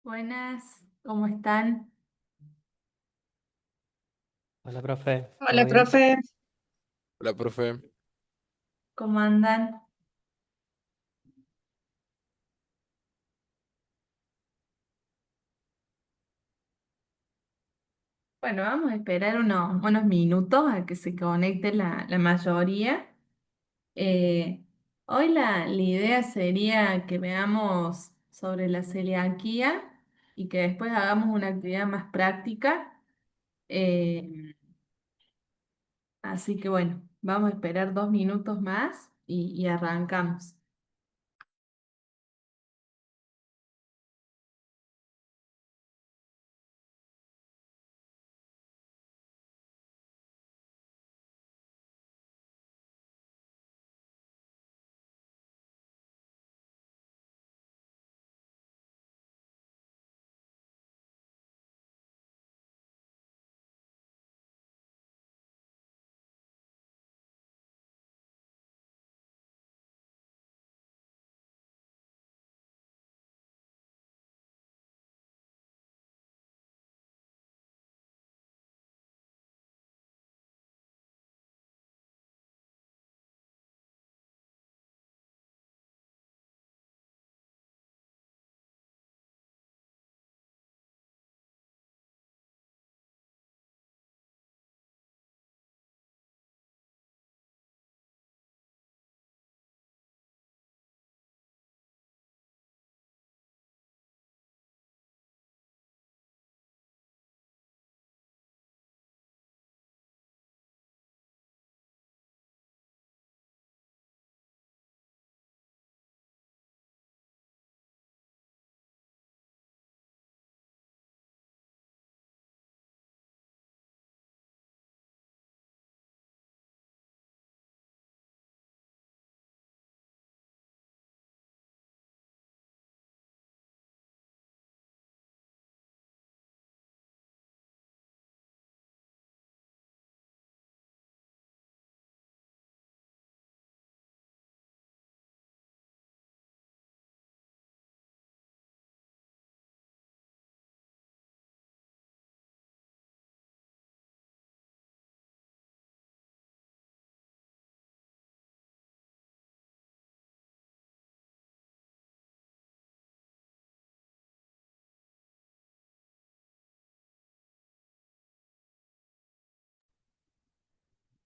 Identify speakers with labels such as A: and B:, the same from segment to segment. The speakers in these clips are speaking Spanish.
A: Buenas, ¿cómo están?
B: Hola, profe, ¿todo
C: Hola,
B: bien?
C: profe.
D: Hola, profe.
A: ¿Cómo andan? Bueno, vamos a esperar unos minutos a que se conecte la mayoría. Eh, Hoy la idea sería que veamos sobre la celiaquía y que después hagamos una actividad más práctica. Eh, Así que bueno, vamos a esperar 2 minutos más y arrancamos.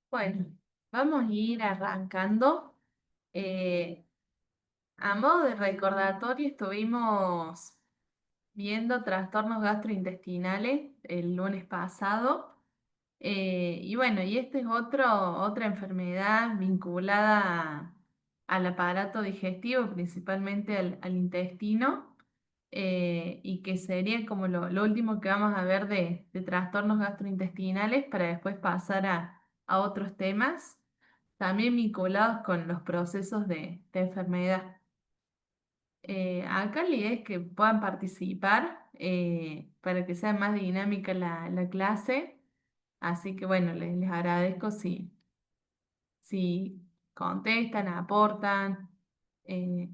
A: Bueno, vamos a ir arrancando. Eh, A modo de recordatorio, estuvimos viendo trastornos gastrointestinales el lunes pasado. Y bueno, y esta es otra enfermedad vinculada al aparato digestivo, principalmente al intestino, y que sería como lo último que vamos a ver de trastornos gastrointestinales para después pasar a otros temas, también vinculados con los procesos de enfermedad. Acá la idea es que puedan participar para que sea más dinámica la clase. Así que bueno, les agradezco si contestan, aportan. eh,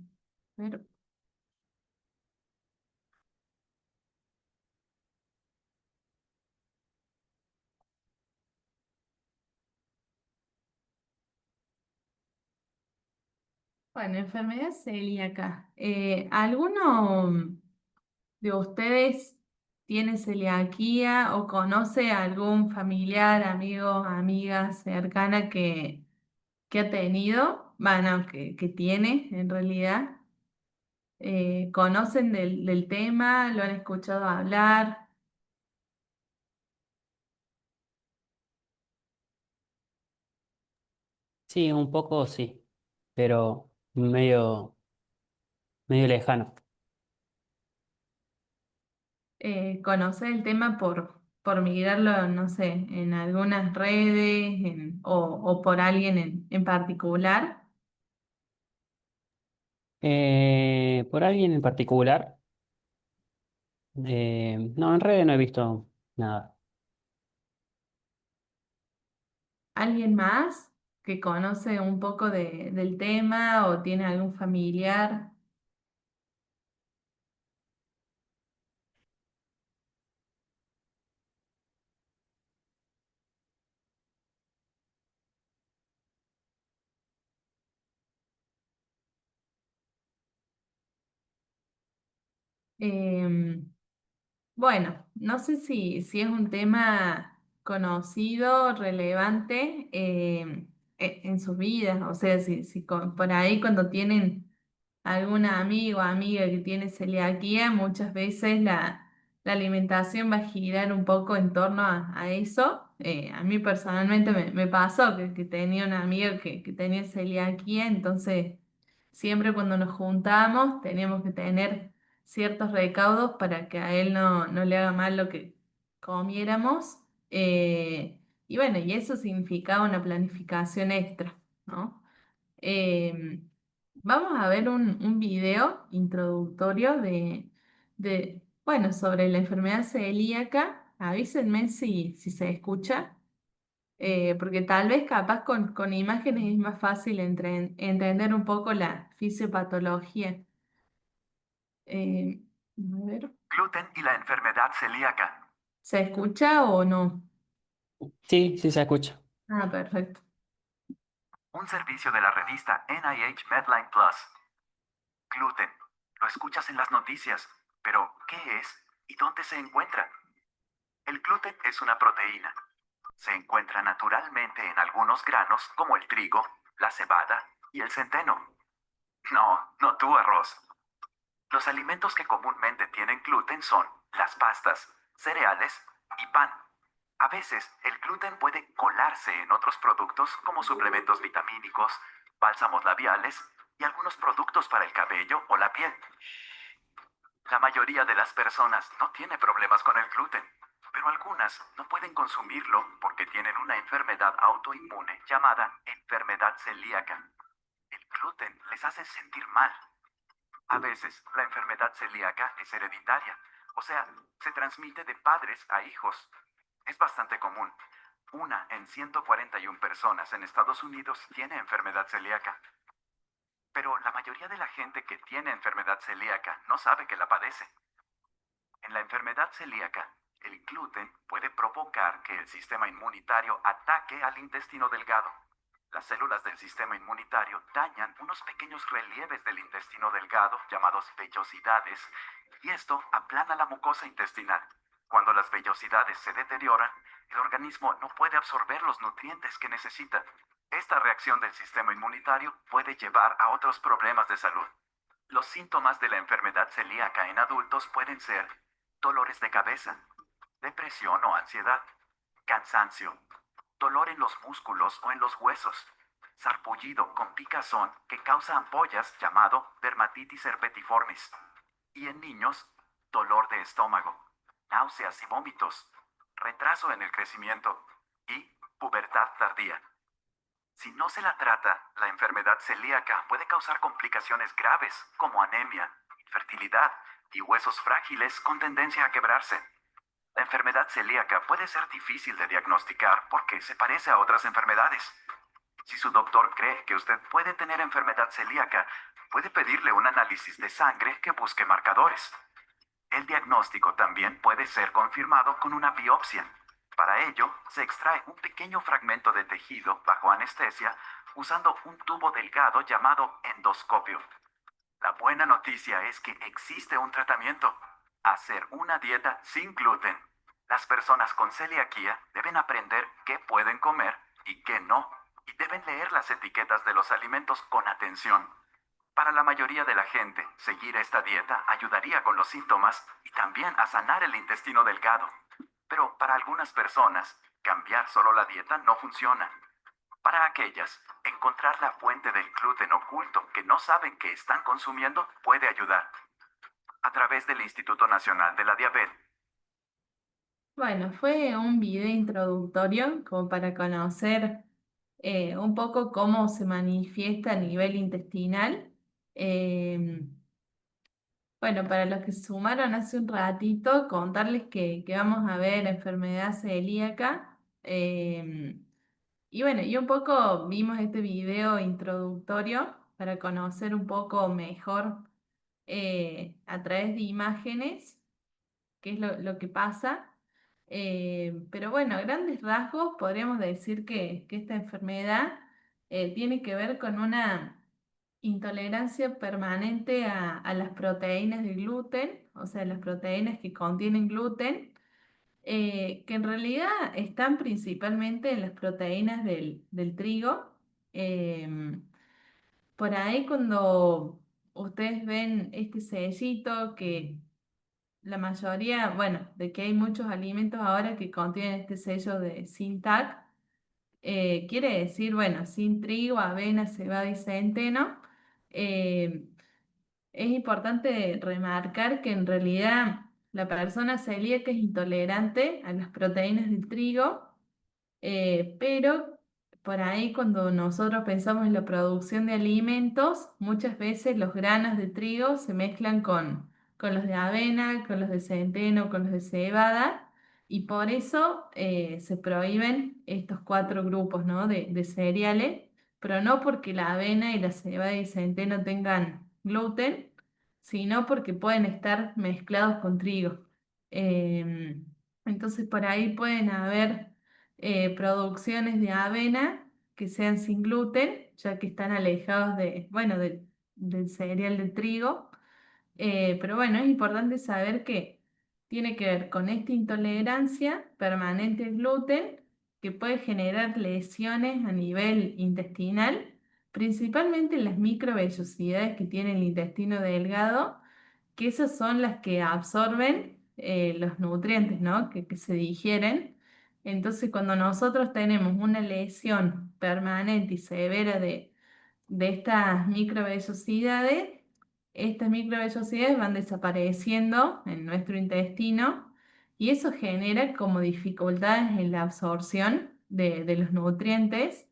A: pero, bueno, enfermedad celíaca. ¿Alguno de ustedes tiene celiaquía o conoce a algún familiar, amigo, amiga cercana que ha tenido? Bueno, que tiene en realidad. ¿Conocen del tema? ¿Lo han escuchado hablar?
B: Sí, un poco sí, pero medio lejano.
A: ¿Conocer el tema por mirarlo, no sé, en algunas redes o por alguien en particular?
B: ¿Por alguien en particular? No, en redes no he visto nada.
A: ¿Alguien más que conoce un poco del tema o tiene algún familiar? Em, bueno, no sé si es un tema conocido, relevante en sus vidas, o sea, si por ahí cuando tienen algún amigo o amiga que tiene celiaquía, muchas veces la alimentación va a girar un poco en torno a eso. A mí personalmente me pasó que tenía una amiga que tenía celiaquía, entonces siempre cuando nos juntamos teníamos que tener ciertos recaudos para que a él no le haga mal lo que comiéramos. Y bueno, y eso significaba una planificación extra, ¿no? Em, Vamos a ver un video introductorio bueno, sobre la enfermedad celíaca. Avísenme si se escucha, porque tal vez capaz con imágenes es más fácil entender un poco la fisiopatología. A ver,
C: Gluten y la enfermedad celíaca.
A: ¿se escucha o no?
B: Sí, sí se escucha.
A: Ah, perfecto.
C: Un servicio de la revista NIH Medline Plus. Gluten. Lo escuchas en las noticias, pero ¿qué es y dónde se encuentra? El gluten es una proteína. Se encuentra naturalmente en algunos granos como el trigo, la cebada y el centeno. No, no tu arroz. Los alimentos que comúnmente tienen gluten son las pastas, cereales y pan. A veces, el gluten puede colarse en otros productos como suplementos vitamínicos, bálsamos labiales y algunos productos para el cabello o la piel. La mayoría de las personas no tiene problemas con el gluten, pero algunas no pueden consumirlo porque tienen una enfermedad autoinmune llamada enfermedad celíaca. El gluten les hace sentir mal. A veces, la enfermedad celíaca es hereditaria, o sea, se transmite de padres a hijos. Es bastante común. Una en 141 personas en Estados Unidos tiene enfermedad celíaca. Pero la mayoría de la gente que tiene enfermedad celíaca no sabe que la padece. En la enfermedad celíaca, el gluten puede provocar que el sistema inmunitario ataque al intestino delgado. Las células del sistema inmunitario dañan unos pequeños relieves del intestino delgado llamados vellosidades, y esto aplana la mucosa intestinal. Cuando las vellosidades se deterioran, el organismo no puede absorber los nutrientes que necesita. Esta reacción del sistema inmunitario puede llevar a otros problemas de salud. Los síntomas de la enfermedad celíaca en adultos pueden ser dolores de cabeza, depresión o ansiedad, cansancio, dolor en los músculos o en los huesos, sarpullido con picazón que causa ampollas llamado dermatitis herpetiformis, y en niños, dolor de estómago, náuseas y vómitos, retraso en el crecimiento y pubertad tardía. Si no se la trata, la enfermedad celíaca puede causar complicaciones graves como anemia, infertilidad y huesos frágiles con tendencia a quebrarse. La enfermedad celíaca puede ser difícil de diagnosticar porque se parece a otras enfermedades. Si su doctor cree que usted puede tener enfermedad celíaca, puede pedirle un análisis de sangre que busque marcadores. El diagnóstico también puede ser confirmado con una biopsia. Para ello, se extrae un pequeño fragmento de tejido bajo anestesia usando un tubo delgado llamado endoscopio. La buena noticia es que existe un tratamiento: hacer una dieta sin gluten. Las personas con celiaquía deben aprender qué pueden comer y qué no, y deben leer las etiquetas de los alimentos con atención. Para la mayoría de la gente, seguir esta dieta ayudaría con los síntomas y también a sanar el intestino delgado. Pero para algunas personas, cambiar solo la dieta no funciona. Para aquellas, encontrar la fuente del gluten oculto que no saben que están consumiendo puede ayudar. A través del Instituto Nacional de la Diabetes.
A: Bueno, fue un video introductorio como para conocer un poco cómo se manifiesta a nivel intestinal. Em, bueno, para los que se sumaron hace un ratito, contarles que vamos a ver enfermedad celíaca. Y bueno, y un poco vimos este video introductorio para conocer un poco mejor a través de imágenes qué es lo que pasa. Pero bueno, a grandes rasgos podríamos decir que esta enfermedad tiene que ver con una intolerancia permanente a las proteínas de gluten, o sea, las proteínas que contienen gluten, que en realidad están principalmente en las proteínas del trigo. Em, por ahí cuando ustedes ven este sellito que la mayoría, bueno, de que hay muchos alimentos ahora que contienen este sello de sin TAC, quiere decir, bueno, sin trigo, avena, cebada y centeno. Eh, es importante remarcar que en realidad la persona celíaca es intolerante a las proteínas del trigo, pero por ahí cuando nosotros pensamos en la producción de alimentos, muchas veces los granos de trigo se mezclan con los de avena, con los de centeno, con los de cebada, y por eso se prohíben estos cuatro grupos, ¿no? de cereales, pero no porque la avena y la cebada y el centeno tengan gluten, sino porque pueden estar mezclados con trigo. Em, entonces por ahí pueden haber producciones de avena que sean sin gluten, ya que están alejados de, bueno, del cereal de trigo. Pero bueno, es importante saber que tiene que ver con esta intolerancia permanente al gluten que puede generar lesiones a nivel intestinal, principalmente en las microvellosidades que tiene el intestino delgado, que esas son las que absorben los nutrientes, ¿no? que se digieren. Entonces, cuando nosotros tenemos una lesión permanente y severa de estas microvellosidades van desapareciendo en nuestro intestino y eso genera como dificultades en la absorción de los nutrientes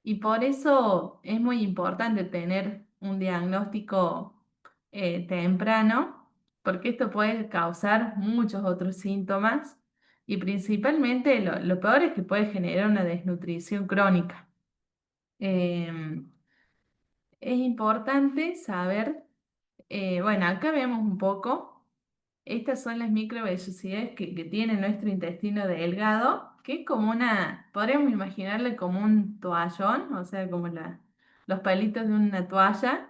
A: y por eso es muy importante tener un diagnóstico temprano, porque esto puede causar muchos otros síntomas y principalmente lo peor es que puede generar una desnutrición crónica. Em, es importante saber, bueno, acá vemos un poco, estas son las microvellosidades que tiene nuestro intestino delgado, que es como una, podríamos imaginarle como un toallón, o sea, como los palitos de una toalla,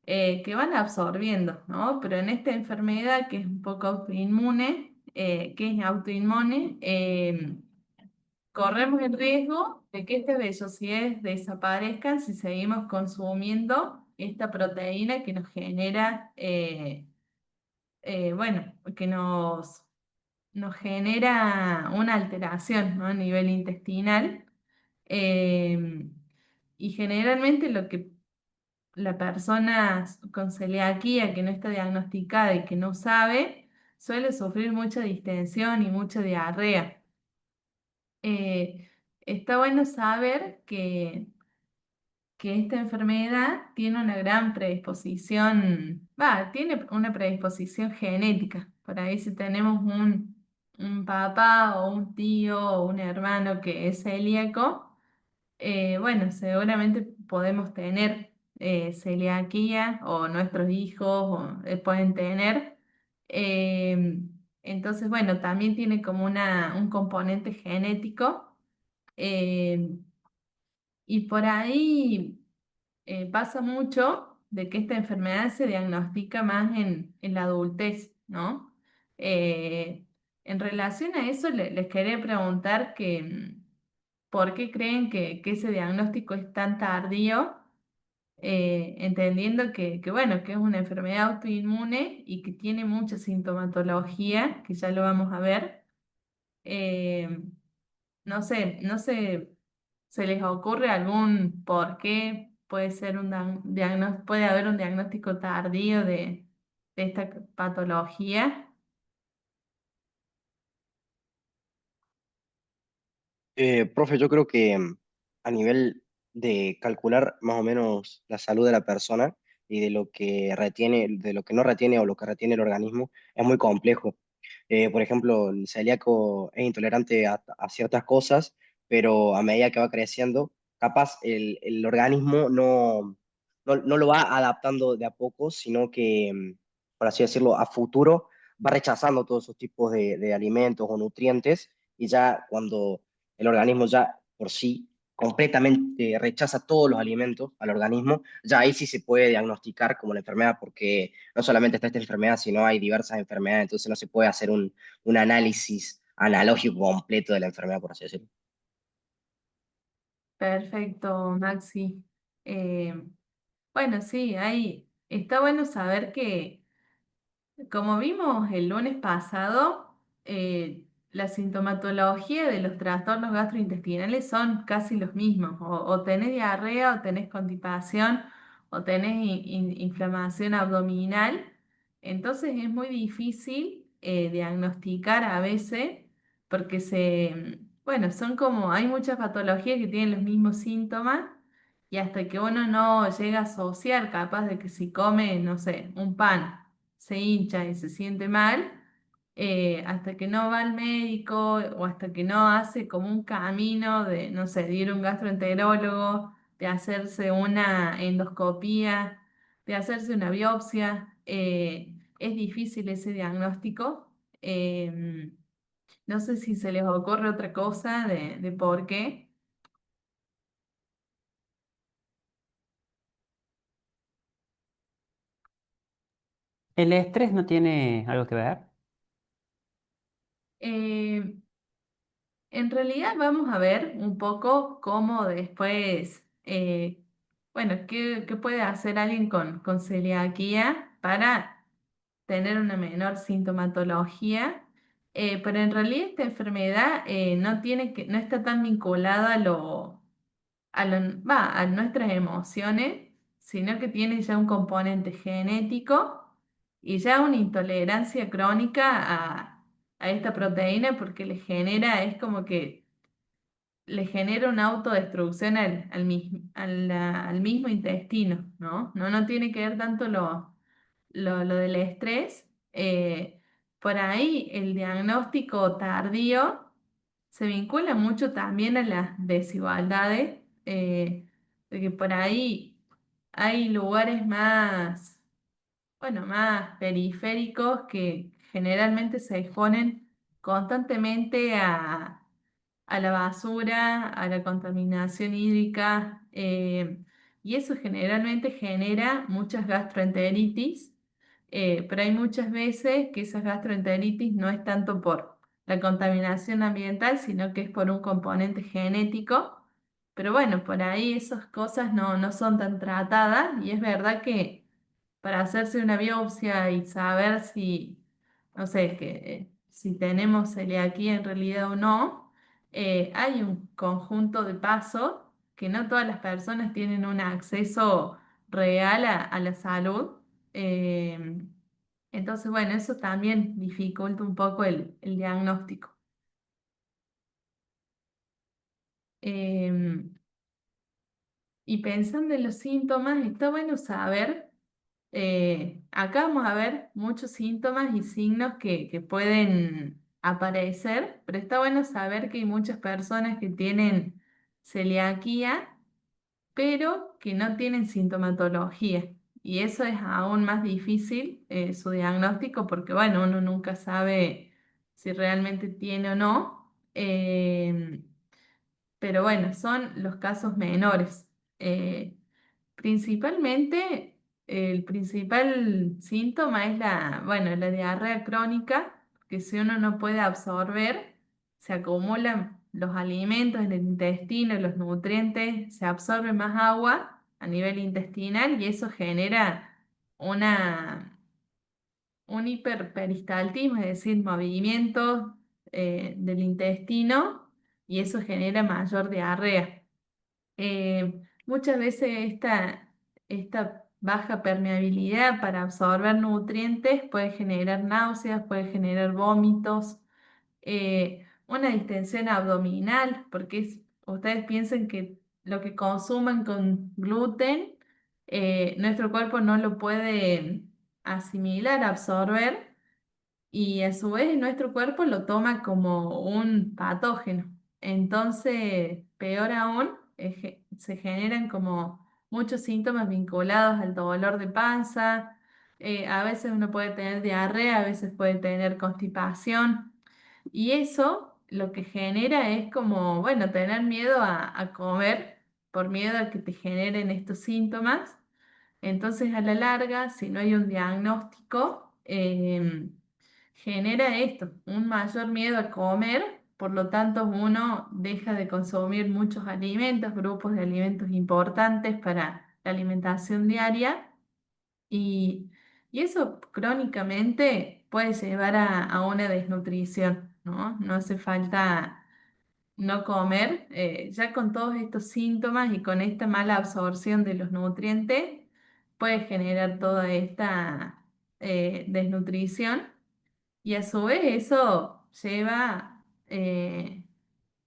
A: que van absorbiendo, ¿no? Pero en esta enfermedad que es un poco autoinmune, corremos el riesgo de que estas vellosidades desaparezcan si seguimos consumiendo esta proteína que nos genera, bueno, que nos genera una alteración, ¿no? A nivel intestinal. eh, y generalmente lo que la persona con celiaquía que no está diagnosticada y que no sabe, suele sufrir mucha distensión y mucha diarrea. Está bueno saber que esta enfermedad tiene una gran predisposición, tiene una predisposición genética. Por ahí si tenemos un papá o un tío o un hermano que es celíaco, bueno, seguramente podemos tener celiaquía o nuestros hijos pueden tener. Eh, entonces, bueno, también tiene como un componente genético. eh, y por ahí pasa mucho de que esta enfermedad se diagnostica más en la adultez, ¿no? Eh, en relación a eso, les quería preguntar ¿por qué creen que ese diagnóstico es tan tardío? Entendiendo bueno, que es una enfermedad autoinmune y que tiene mucha sintomatología, que ya lo vamos a ver. Eh, no sé, ¿se les ocurre algún por qué puede ser puede haber un diagnóstico tardío de esta patología?
E: Profe, yo creo que a nivel de calcular más o menos la salud de la persona y de lo que retiene, de lo que no retiene o lo que retiene el organismo, es muy complejo. Por ejemplo, el celíaco es intolerante a ciertas cosas, pero a medida que va creciendo, capaz el organismo no lo va adaptando de a poco, sino que, por así decirlo, a futuro va rechazando todos esos tipos de alimentos o nutrientes y ya cuando el organismo ya por sí completamente rechaza todos los alimentos al organismo, ya ahí sí se puede diagnosticar como la enfermedad, porque no solamente está esta enfermedad, sino hay diversas enfermedades, entonces no se puede hacer un análisis analógico completo de la enfermedad, por así decirlo.
A: Perfecto, Maxi. Eh, bueno, sí, está bueno saber que, como vimos el lunes pasado, la sintomatología de los trastornos gastrointestinales son casi los mismos. O tenés diarrea, o tenés constipación, o tenés inflamación abdominal. Entonces es muy difícil diagnosticar a veces porque bueno, hay muchas patologías que tienen los mismos síntomas y hasta que uno no llega a asociar, capaz de que si come, no sé, un pan se hincha y se siente mal, hasta que no va al médico o hasta que no hace como un camino de, no sé, de ir a un gastroenterólogo, de hacerse una endoscopía, de hacerse una biopsia, es difícil ese diagnóstico. No sé si se les ocurre otra cosa de por qué.
B: ¿El estrés no tiene algo que ver?
A: Eh, En realidad vamos a ver un poco cómo después, bueno, qué puede hacer alguien con celiaquía para tener una menor sintomatología, pero en realidad esta enfermedad no está tan vinculada a nuestras emociones, sino que tiene ya un componente genético y ya una intolerancia crónica a esta proteína porque es como que le genera una autodestrucción al mismo intestino, ¿no? No tiene que ver tanto lo del estrés. Por ahí el diagnóstico tardío se vincula mucho también a las desigualdades, de que por ahí hay lugares más, bueno, más periféricos que generalmente se exponen constantemente a la basura, a la contaminación hídrica, y eso generalmente genera muchas gastroenteritis, pero hay muchas veces que esas gastroenteritis no es tanto por la contaminación ambiental, sino que es por un componente genético. Pero bueno, por ahí esas cosas no son tan tratadas y es verdad que para hacerse una biopsia y saber si, no sé, si tenemos celiaquía en realidad o no, hay un conjunto de pasos que no todas las personas tienen un acceso real a la salud. eh, entonces, bueno, eso también dificulta un poco el diagnóstico. Em, y pensando en los síntomas, está bueno saber. Acá vamos a ver muchos síntomas y signos que pueden aparecer, pero está bueno saber que hay muchas personas que tienen celiaquía, pero que no tienen sintomatología. Y eso es aún más difícil, su diagnóstico, porque bueno, uno nunca sabe si realmente tiene o no. Pero bueno, son los casos menores. Principalmente, el principal síntoma es bueno, la diarrea crónica, que si uno no puede absorber, se acumulan los alimentos en el intestino, los nutrientes, se absorbe más agua a nivel intestinal y eso genera una, un hiperperistaltismo, es decir, movimiento del intestino y eso genera mayor diarrea. Muchas veces esta baja permeabilidad para absorber nutrientes puede generar náuseas, puede generar vómitos, una distensión abdominal, porque ustedes piensen que lo que consuman con gluten, nuestro cuerpo no lo puede asimilar, absorber y a su vez nuestro cuerpo lo toma como un patógeno. Entonces, peor aún, se generan como muchos síntomas vinculados al dolor de panza. A veces uno puede tener diarrea, a veces puede tener constipación. Y eso lo que genera es como, bueno, tener miedo a comer por miedo a que te generen estos síntomas. Entonces, a la larga, si no hay un diagnóstico, genera esto, un mayor miedo a comer, por lo tanto uno deja de consumir muchos alimentos, grupos de alimentos importantes para la alimentación diaria y, y eso crónicamente puede llevar a una desnutrición, ¿no? No hace falta no comer, ya con todos estos síntomas y con esta mala absorción de los nutrientes, puede generar toda esta desnutrición y a su vez eso lleva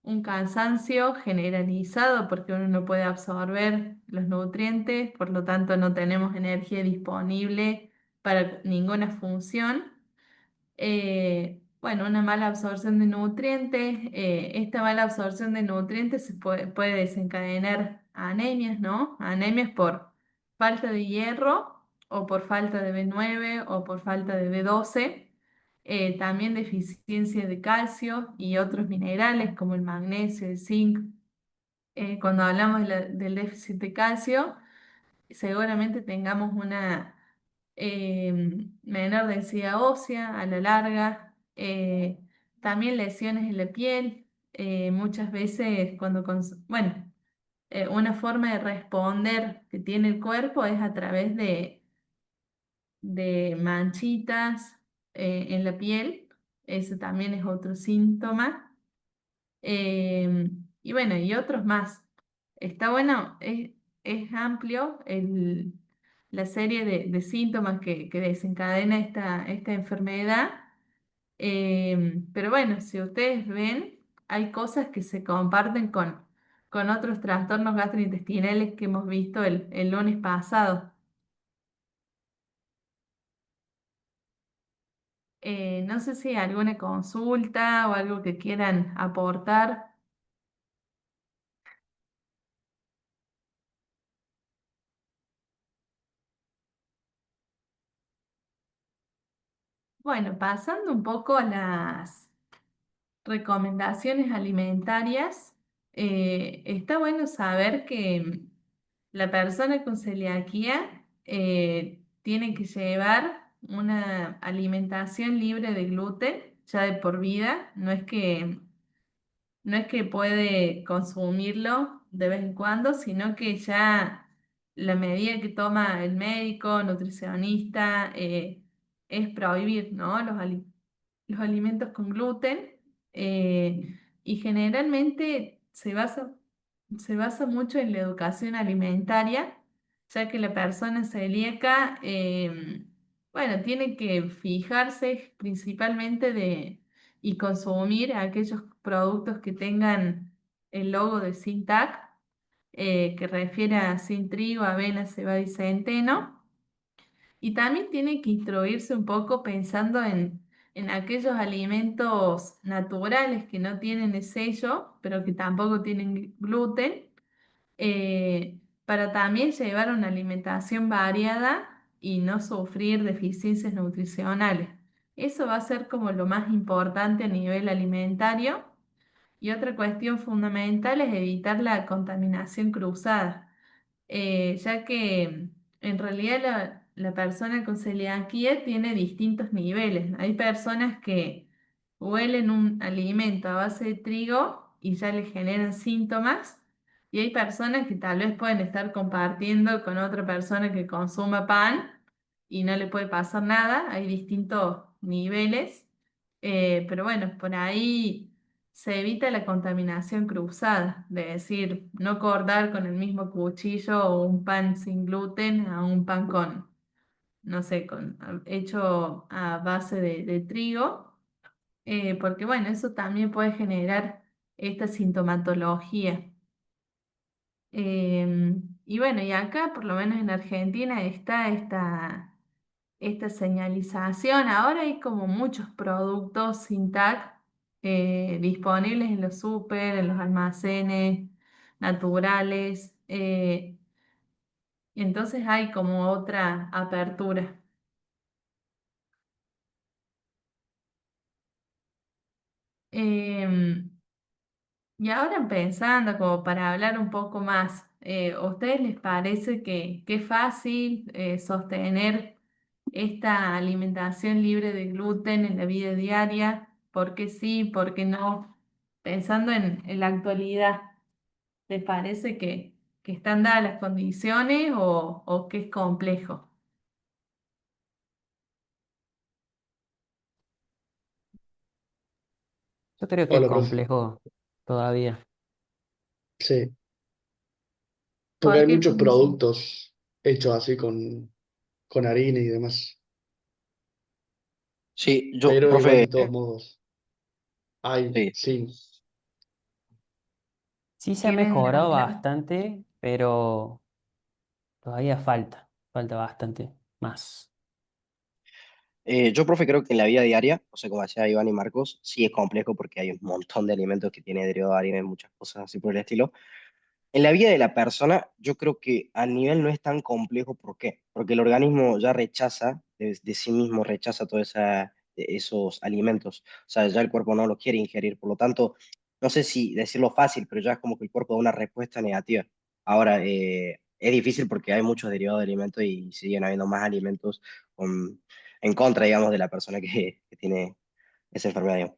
A: un cansancio generalizado porque uno no puede absorber los nutrientes, por lo tanto no tenemos energía disponible para ninguna función. Bueno, una mala absorción de nutrientes. Esta mala absorción de nutrientes puede desencadenar anemias, ¿no? Anemias por falta de hierro o por falta de B9 o por falta de B12. También deficiencia de calcio y otros minerales como el magnesio, el zinc. Cuando hablamos del déficit de calcio, seguramente tengamos una menor densidad ósea a la larga, también lesiones en la piel, muchas veces bueno, una forma de responder que tiene el cuerpo es a través de manchitas en la piel, eso también es otro síntoma. Y bueno, y otros más. Está bueno, es amplio la serie de síntomas que desencadena esta enfermedad. Pero bueno, si ustedes ven, hay cosas que se comparten con otros trastornos gastrointestinales que hemos visto el lunes pasado. No sé si hay alguna consulta o algo que quieran aportar. Bueno, pasando un poco a las recomendaciones alimentarias, está bueno saber que la persona con celiaquía tiene que llevar una alimentación libre de gluten ya de por vida, no es que puede consumirlo de vez en cuando, sino que ya la medida que toma el médico, nutricionista, es prohibir, ¿no? Los alimentos con gluten y generalmente se basa mucho en la educación alimentaria, ya que la persona celíaca, bueno, tiene que fijarse principalmente y consumir aquellos productos que tengan el logo de Sintac, que refiere a sin trigo, avena, cebada y centeno. Y también tiene que instruirse un poco pensando en aquellos alimentos naturales que no tienen el sello, pero que tampoco tienen gluten, para también llevar una alimentación variada y no sufrir deficiencias nutricionales. Eso va a ser como lo más importante a nivel alimentario. Y otra cuestión fundamental es evitar la contaminación cruzada, ya que en realidad la persona con celiaquía tiene distintos niveles. Hay personas que huelen un alimento a base de trigo y ya le generan síntomas, y hay personas que tal vez pueden estar compartiendo con otra persona que consuma pan y no le puede pasar nada. Hay distintos niveles, pero bueno, por ahí se evita la contaminación cruzada, de decir, no cortar con el mismo cuchillo o un pan sin gluten a un pan con, no sé, hecho a base de trigo, porque bueno, eso también puede generar esta sintomatología. Y bueno, y acá, por lo menos en Argentina, está esta señalización. Ahora hay como muchos productos sin tag disponibles en los súper, en los almacenes naturales. Entonces hay como otra apertura. Em, y ahora pensando, como para hablar un poco más, ¿a ustedes les parece que es fácil sostener esta alimentación libre de gluten en la vida diaria? ¿Por qué sí, por qué no? Pensando en la actualidad, ¿les parece que están dadas las condiciones o que es complejo?
B: Yo creo que es
F: Hola, profe.
B: complejo todavía.
F: Sí, porque
A: ¿Por
F: hay
A: qué
F: muchos
A: piensan?
F: productos hechos así con harina y demás.
E: Sí, yo,
F: Pero igual
E: profe,
F: de todos modos, hay,
E: sí.
F: sí.
B: Sí se ha
A: ¿Quieren
B: mejorado
A: hablar?
B: bastante, pero todavía falta bastante más.
E: Yo, profe, creo que en la vida diaria, o sea, como decía Iván y Marcos, sí es complejo porque hay un montón de alimentos que tiene derivado de harina y muchas cosas así por el estilo. En la vida de la persona, yo creo que a nivel no es tan complejo. ¿Por qué? Porque el organismo ya rechaza, de sí mismo rechaza todos esos alimentos. O sea, ya el cuerpo no los quiere ingerir. Por lo tanto, no sé si decirlo fácil, pero ya es como que el cuerpo da una respuesta negativa. Ahora, es difícil porque hay muchos derivados de alimentos y siguen habiendo más alimentos en contra, digamos, de la persona que tiene esa enfermedad, digamos.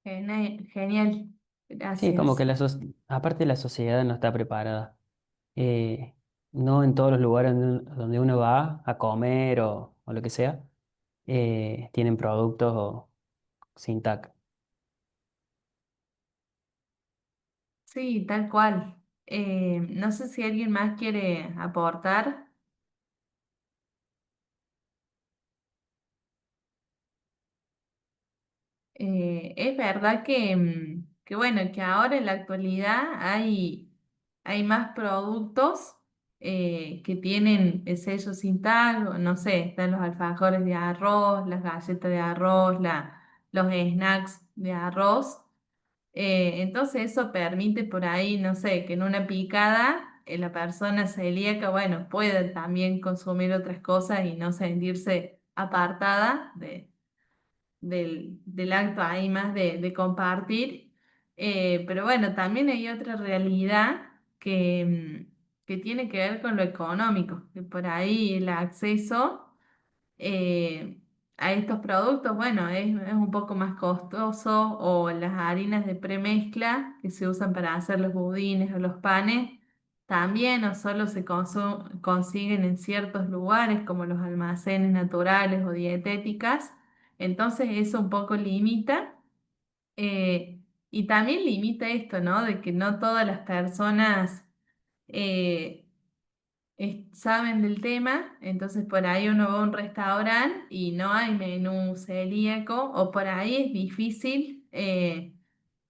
A: Genial,
B: Sí, como que
A: gracias.
B: aparte la sociedad no está preparada. Eh, no en todos los lugares donde uno va a comer o lo que sea, tienen productos sin TAC.
A: Sí, tal cual. No sé si alguien más quiere aportar. Es verdad que bueno, que ahora en la actualidad hay más productos que tienen el sello sin tag, o no sé, están los alfajores de arroz, las galletas de arroz, los snacks de arroz. Entonces eso permite por ahí, no sé, que en una picada la persona celíaca, bueno, pueda también consumir otras cosas y no sentirse apartada del acto ahí más de compartir. Pero bueno, también hay otra realidad que tiene que ver con lo económico, que por ahí el acceso eh, a estos productos, bueno, es un poco más costoso, o las harinas de premezcla que se usan para hacer los budines o los panes, también o solo se consiguen en ciertos lugares como los almacenes naturales o dietéticas, entonces eso un poco limita. Y también limita esto, ¿no? De que no todas las personas eh, saben del tema, entonces por ahí uno va a un restaurante y no hay menú celíaco, o por ahí es difícil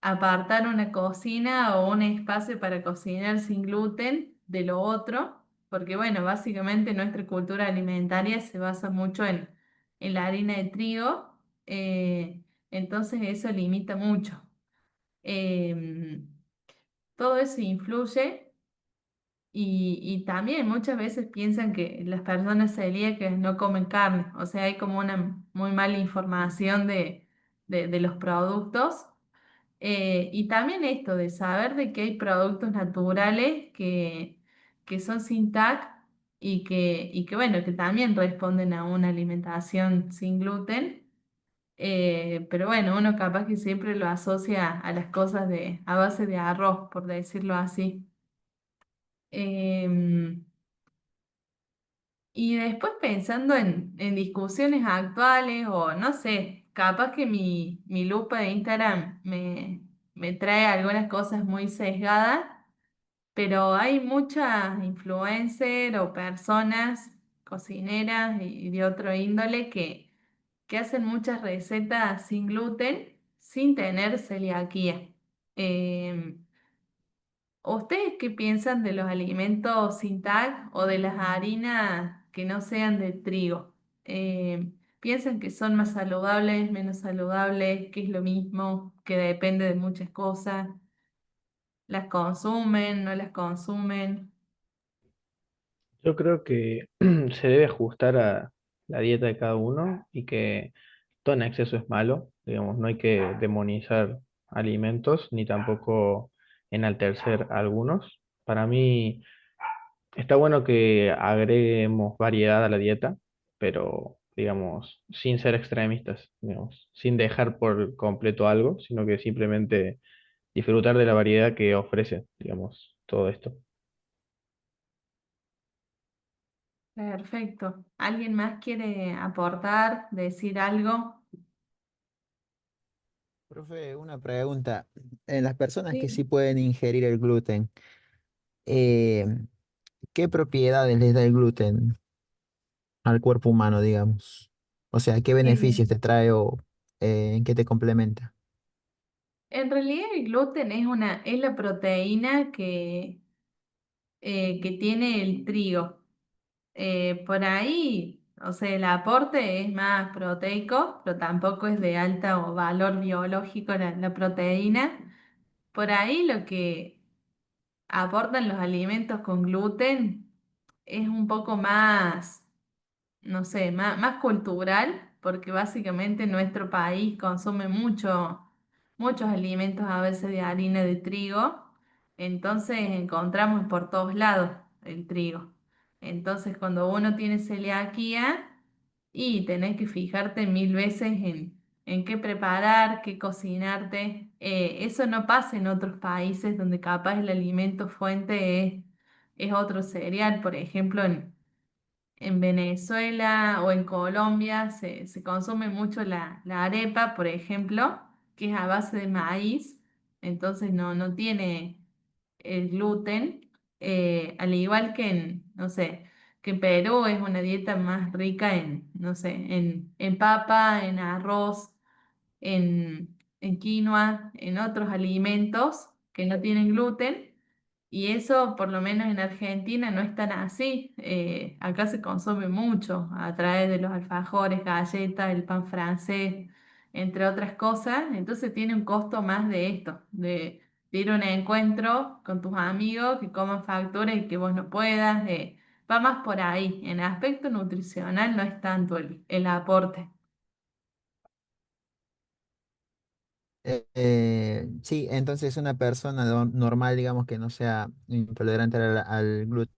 A: apartar una cocina o un espacio para cocinar sin gluten de lo otro, porque bueno, básicamente nuestra cultura alimentaria se basa mucho en la harina de trigo, entonces eso limita mucho. Em, Todo eso influye. Y también muchas veces piensan que las personas celíacas no comen carne, o sea, hay como una muy mala información de los productos. Y también esto de saber de que hay productos naturales que son sin TAC y que, bueno, que también responden a una alimentación sin gluten. Pero bueno, uno capaz que siempre lo asocia a las cosas a base de arroz, por decirlo así. Em, Y después pensando en discusiones actuales o no sé, capaz que mi lupa de Instagram me trae algunas cosas muy sesgadas, pero hay muchas influencers o personas cocineras y de otro índole que hacen muchas recetas sin gluten sin tener celiaquía. Em, ¿Ustedes qué piensan de los alimentos sin TAC o de las harinas que no sean de trigo? ¿Piensan que son más saludables, menos saludables, que es lo mismo, que depende de muchas cosas? ¿Las consumen, no las consumen?
G: Yo creo que se debe ajustar a la dieta de cada uno y que todo en exceso es malo, digamos, no hay que demonizar alimentos ni tampoco enaltecer algunos. Para mí está bueno que agreguemos variedad a la dieta, pero digamos, sin ser extremistas, digamos, sin dejar por completo algo, sino que simplemente disfrutar de la variedad que ofrece, digamos, todo esto.
A: Perfecto. ¿Alguien más quiere aportar, decir algo?
H: Profe, una pregunta. En las personas que sí
A: Sí.
H: pueden ingerir el gluten, eh, ¿qué propiedades les da el gluten al cuerpo humano, digamos? O sea, ¿qué
A: Eh,
H: beneficios te trae o en qué te complementa?
A: en realidad el gluten es la proteína que tiene el trigo. Por ahí, o sea, el aporte es más proteico, pero tampoco es de alto valor biológico la proteína. Por ahí lo que aportan los alimentos con gluten es un poco más, no sé, más cultural, porque básicamente nuestro país consume muchos alimentos a veces de harina de trigo, entonces encontramos por todos lados el trigo. Entonces cuando uno tiene celiaquía y tenés que fijarte mil veces en qué preparar, qué cocinarte, eso no pasa en otros países donde capaz el alimento fuente es otro cereal, por ejemplo en Venezuela o en Colombia se consume mucho la arepa, por ejemplo, que es a base de maíz, entonces no tiene el gluten, al igual que no sé, que en Perú es una dieta más rica no sé, en papa, en arroz, en quinoa, en otros alimentos que no tienen gluten. Y eso, por lo menos en Argentina, no es tan así. Acá se consume mucho a través de los alfajores, galletas, el pan francés, entre otras cosas. Entonces tiene un costo más de esto, de ir a un encuentro con tus amigos que coman factura y que vos no puedas. Va más por ahí. En aspecto nutricional no es tanto el aporte.
H: Sí, entonces una persona normal, digamos, que no sea intolerante al gluten,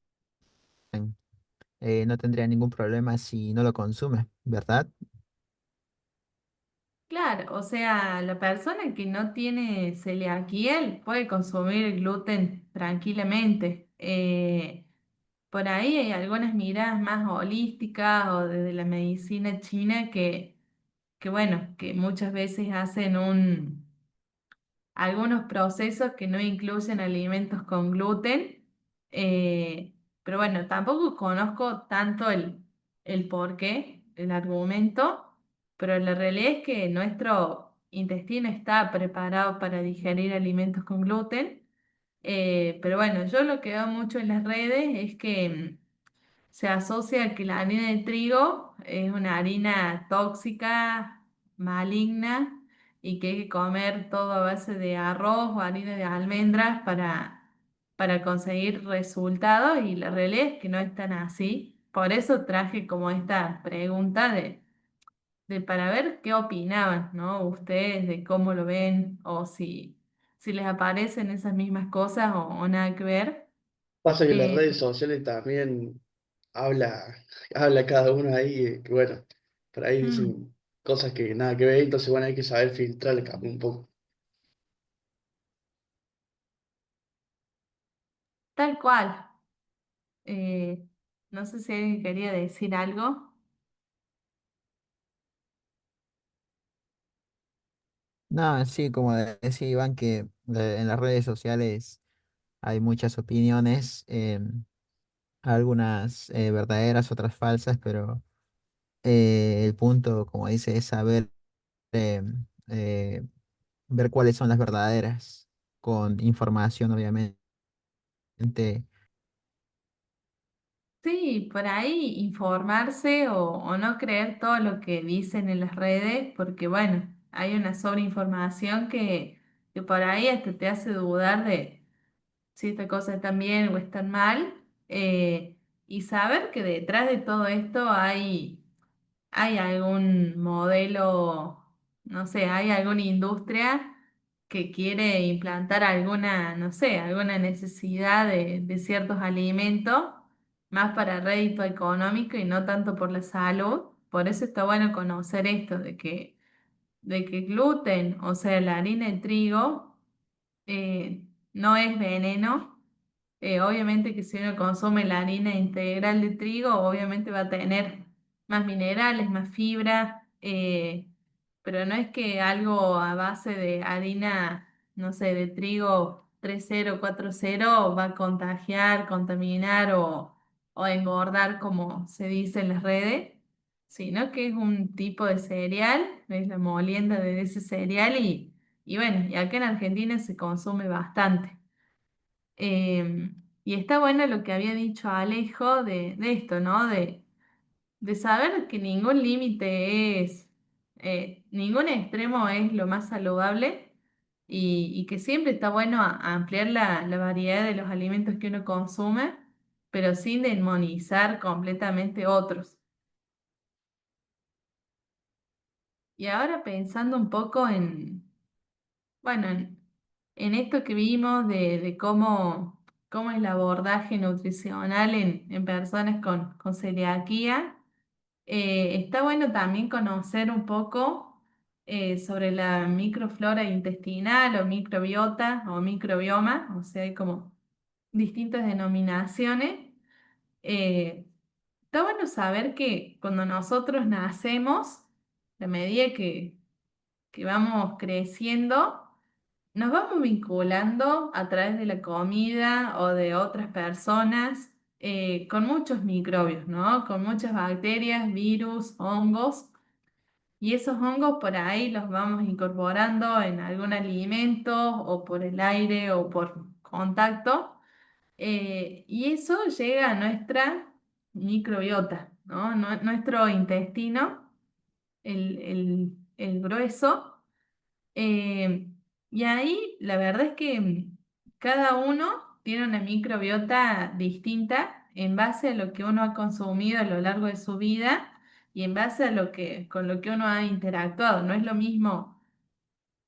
H: no tendría ningún problema si no lo consume, ¿verdad?
A: Claro, o sea, la persona que no tiene celiaquía él puede consumir el gluten tranquilamente. Por ahí hay algunas miradas más holísticas o desde la medicina china que bueno, que muchas veces hacen algunos procesos que no incluyen alimentos con gluten, pero bueno, tampoco conozco tanto el porqué, el argumento, pero la realidad es que nuestro intestino está preparado para digerir alimentos con gluten, pero bueno, yo lo que veo mucho en las redes es que se asocia que la harina de trigo es una harina tóxica, maligna, y que hay que comer todo a base de arroz o harina de almendras para conseguir resultados, y la realidad es que no es tan así. Por eso traje como esta pregunta de para ver qué opinaban, ¿no? Ustedes de cómo lo ven o si les aparecen esas mismas cosas o nada que ver.
F: Pasa que las
A: Eh,
F: redes sociales también habla, habla cada uno ahí, que bueno, por ahí
A: mm,
F: dicen cosas que nada que ver, entonces bueno, hay que saber filtrar un poco.
A: tal cual. Eh, no sé si alguien quería decir algo.
H: No, sí, como decía Iván, que en las redes sociales hay muchas opiniones, algunas verdaderas, otras falsas, pero el punto, como dice, es saber eh, eh, ver cuáles son las verdaderas, con información, obviamente.
A: Sí, por ahí informarse o no creer todo lo que dicen en las redes, porque bueno, hay una sobreinformación que por ahí hasta te hace dudar de si esta cosa está bien o está mal, y saber que detrás de todo esto hay hay algún modelo, no sé, hay alguna industria que quiere implantar alguna, no sé, alguna necesidad de ciertos alimentos, más para rédito económico y no tanto por la salud. Por eso está bueno conocer esto de que gluten, o sea, la harina de trigo, no es veneno. Obviamente que si uno consume la harina integral de trigo, obviamente va a tener más minerales, más fibra, pero no es que algo a base de harina, no sé, de trigo 3.0, 4.0 va a contagiar, contaminar o engordar, como se dice en las redes, sino que es un tipo de cereal, es la molienda de ese cereal y bueno, y acá en Argentina se consume bastante. Y está bueno lo que había dicho Alejo de esto, ¿no? De saber que ningún límite ningún extremo es lo más saludable y que siempre está bueno ampliar la variedad de los alimentos que uno consume, pero sin demonizar completamente otros. Y ahora pensando un poco bueno, en esto que vimos de cómo es el abordaje nutricional en personas con celiaquía, está bueno también conocer un poco sobre la microflora intestinal o microbiota o microbioma, o sea, hay como distintas denominaciones. Eh, Está bueno saber que cuando nosotros nacemos, a medida que vamos creciendo, nos vamos vinculando a través de la comida o de otras personas con muchos microbios, ¿no? Con muchas bacterias, virus, hongos. Y esos hongos por ahí los vamos incorporando en algún alimento o por el aire o por contacto. Y eso llega a nuestra microbiota, ¿no? Nuestro intestino, el grueso. Eh, y ahí la verdad es que cada uno tiene una microbiota distinta en base a lo que uno ha consumido a lo largo de su vida y en base a con lo que uno ha interactuado. No es lo mismo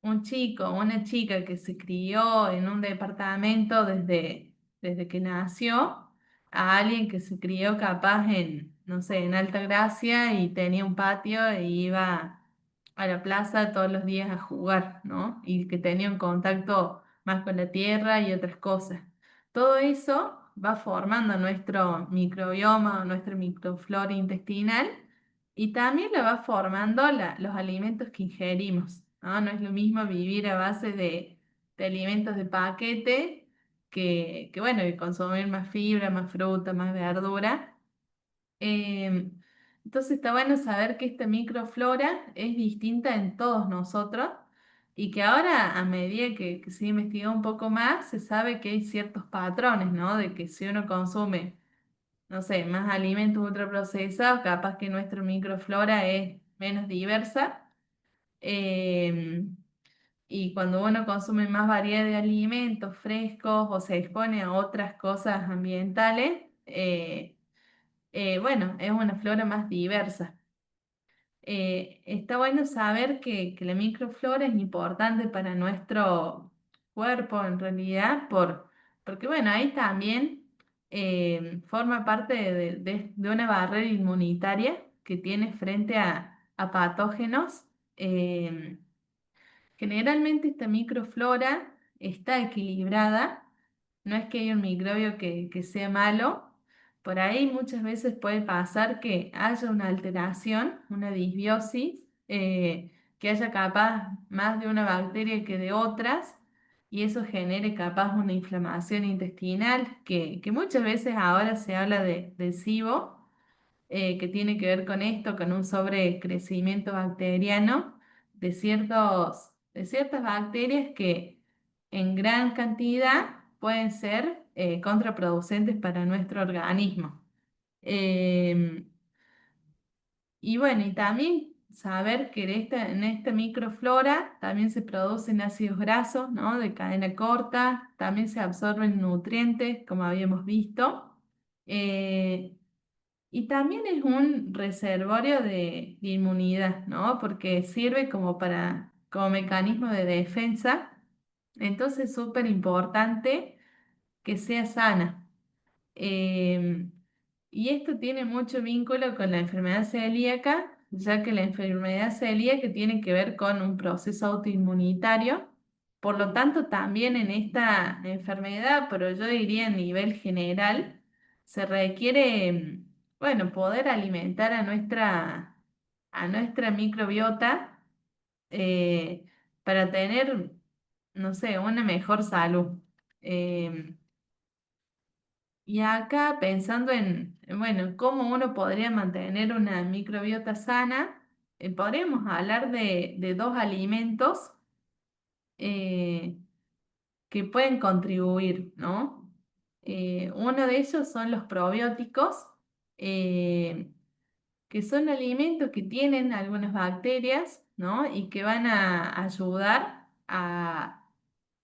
A: un chico o una chica que se crió en un departamento desde que nació a alguien que se crió capaz no sé, en Alta Gracia y tenía un patio e iba a la plaza todos los días a jugar, ¿no? Y que tenía un contacto más con la tierra y otras cosas. Todo eso va formando nuestro microbioma o nuestra microflora intestinal y también la va formando los alimentos que ingerimos, ¿no? No es lo mismo vivir a base de alimentos de paquete bueno, que consumir más fibra, más fruta, más verdura. Em, entonces está bueno saber que esta microflora es distinta en todos nosotros y que ahora a medida que se investiga un poco más, se sabe que hay ciertos patrones, ¿no? De que si uno consume, no sé, más alimentos ultraprocesados, capaz que nuestra microflora es menos diversa. Em, y cuando uno consume más variedad de alimentos frescos o se expone a otras cosas ambientales, bueno, es una flora más diversa. Está bueno saber que la microflora es importante para nuestro cuerpo en realidad, porque bueno, ahí también forma parte de una barrera inmunitaria que tiene frente a patógenos. em, Generalmente esta microflora está equilibrada, no es que haya un microbio que sea malo, por ahí muchas veces puede pasar que haya una alteración, una disbiosis, que haya capaz más de una bacteria que de otras, y eso genere capaz una inflamación intestinal, que muchas veces ahora se habla de SIBO, que tiene que ver con esto, con un sobrecrecimiento bacteriano de ciertas bacterias que en gran cantidad pueden ser contraproducentes para nuestro organismo. Em, y bueno, y también saber que en esta microflora también se producen ácidos grasos, ¿no? De cadena corta, también se absorben nutrientes, como habíamos visto. Eh, Y también es un reservorio de inmunidad, ¿no? Porque sirve como mecanismo de defensa. Entonces es súper importante que sea sana. Em, y esto tiene mucho vínculo con la enfermedad celíaca, ya que la enfermedad celíaca tiene que ver con un proceso autoinmunitario. Por lo tanto, también en esta enfermedad, pero yo diría a nivel general, se requiere, bueno, poder alimentar a nuestra microbiota eh, para tener, no sé, una mejor salud. Em, y acá pensando bueno, cómo uno podría mantener una microbiota sana, podríamos hablar de dos alimentos eh, que pueden contribuir, ¿no? Uno de ellos son los probióticos, eh, que son alimentos que tienen algunas bacterias, ¿no? Y que van a ayudar